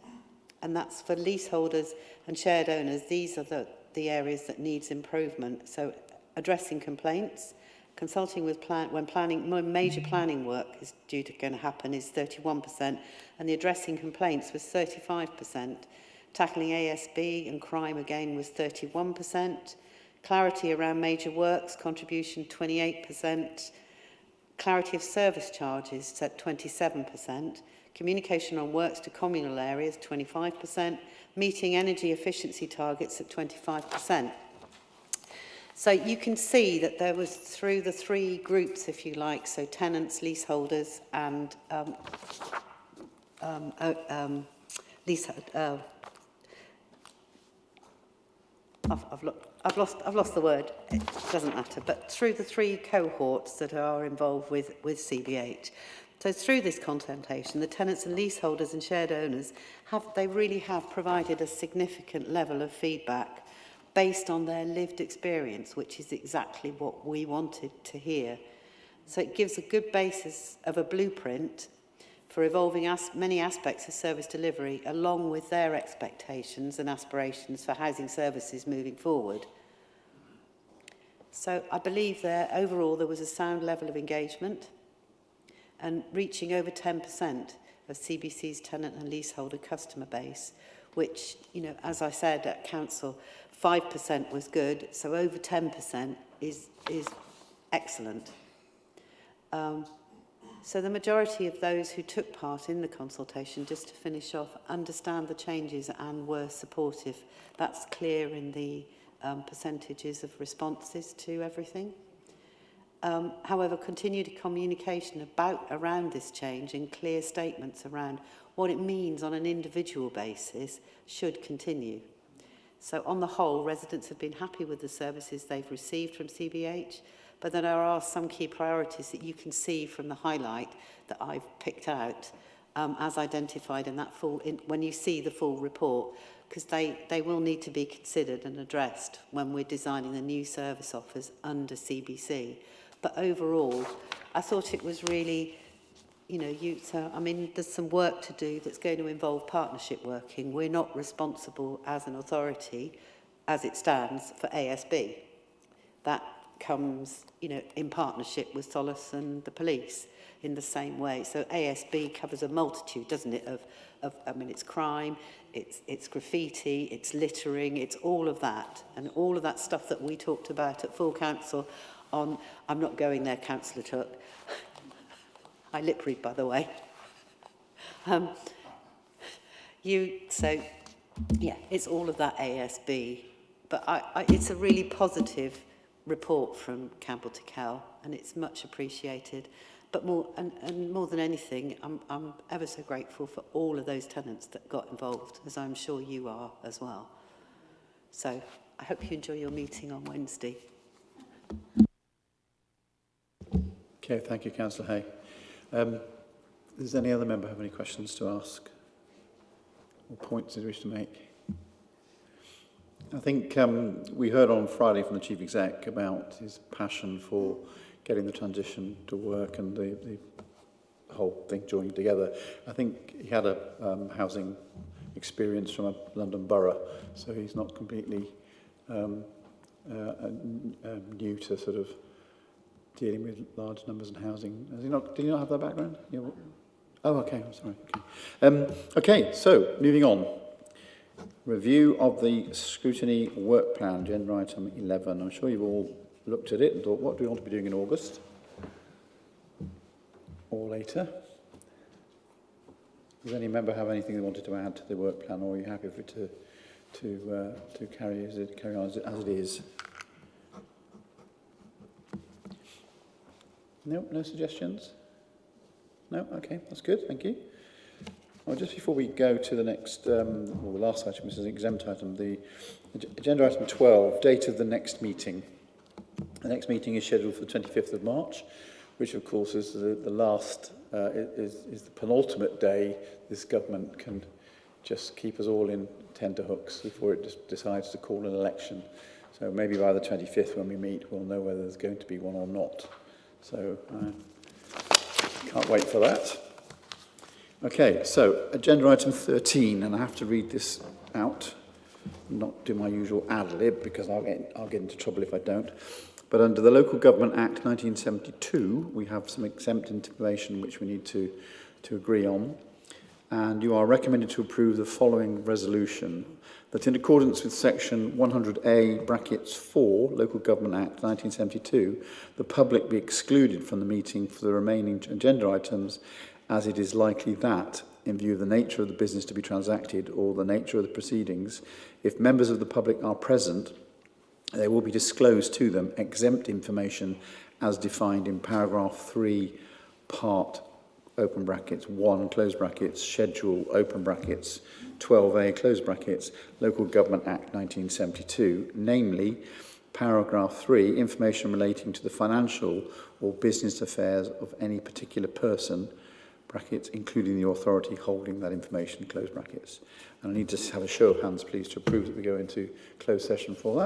And that's for leaseholders and shared owners. These are the areas that needs improvement. So addressing complaints, consulting with when major planning work is going to happen is 31%. And the addressing complaints was 35%. Tackling ASB and crime again was 31%. Clarity around major works, contribution 28%. Clarity of service charges at 27%. Communication on works to communal areas, 25%. Meeting energy efficiency targets at 25%. So you can see that there was, through the 3 groups, if you like, so tenants, leaseholders and I've lost the word. It doesn't matter. But through the 3 cohorts that are involved with CBH. So through this consultation, the tenants and leaseholders and shared owners really have provided a significant level of feedback based on their lived experience, which is exactly what we wanted to hear. So it gives a good basis of a blueprint for evolving many aspects of service delivery along with their expectations and aspirations for housing services moving forward. So I believe overall there was a sound level of engagement and reaching over 10% of CBC's tenant and leaseholder customer base, which, you know, as I said at council, 5% was good, so over 10% is excellent. So the majority of those who took part in the consultation, just to finish off, understand the changes and were supportive. That's clear in the percentages of responses to everything. However, continued communication around this change and clear statements around what it means on an individual basis should continue. So on the whole, residents have been happy with the services they've received from CBH, but then there are some key priorities that you can see from the highlight that I've picked out as identified in that when you see the full report, because they will need to be considered and addressed when we're designing the new service offers under CBC. But overall, I thought it was really, you know, I mean, there's some work to do that's going to involve partnership working. We're not responsible as an authority, as it stands, for ASB. That comes, you know, in partnership with Solace and the police in the same way. So ASB covers a multitude, doesn't it, of I mean, it's crime, it's graffiti, it's littering, it's all of that. And all of that stuff that we talked about at full council on, I'm not going there, Councillor Tuck. I lip read, by the way. So, yeah, it's all of that ASB. But it's a really positive report from Campbell to Cal, and it's much appreciated. But more than anything, I'm ever so grateful for all of those tenants that got involved, as I'm sure you are as well. So I hope you enjoy your meeting on Wednesday. Okay, thank you, Councillor Hay. Does any other member have any questions to ask or points they wish to make? I think we heard on Friday from the Chief Exec about his passion for getting the transition to work and the whole thing joining together. I think he had a housing experience from a London borough, so he's not completely new to sort of dealing with large numbers in housing. Has he not? Did he not have that background? Yeah, oh, okay. I'm sorry. Okay. Okay. So moving on. Review of the scrutiny work plan, agenda item 11. I'm sure you've all looked at it and thought, what do we want to be doing in August? Or later? Does any member have anything they wanted to add to the work plan, or are you happy for it to carry on as it is? No, no suggestions? No? Okay, that's good, thank you. Well, just before we go to the next, or the last item, which is an exempt item, the agenda item 12, date of the next meeting. The next meeting is scheduled for the 25th of March, which of course is the last, is the penultimate day this government can just keep us all in tenterhooks before it just decides to call an election. So maybe by the 25th when we meet, we'll know whether there's going to be one or not. So can't wait for that. Okay, so agenda item 13, and I have to read this out, not do my usual ad-lib because I'll get into trouble if I don't. But under the Local Government Act 1972, we have some exempt information which we need to agree on. And you are recommended to approve the following resolution, that in accordance with section 100A brackets 4, Local Government Act 1972, the public be excluded from the meeting for the remaining agenda items, as it is likely that, in view of the nature of the business to be transacted or the nature of the proceedings, if members of the public are present, they will be disclosed to them exempt information as defined in paragraph 3, part, open brackets, 1, close brackets, schedule, open brackets, 12A, close brackets, Local Government Act 1972, namely, paragraph 3, information relating to the financial or business affairs of any particular person, brackets, including the authority holding that information, close brackets. And I need to have a show of hands, please, to approve that we go into closed session for that.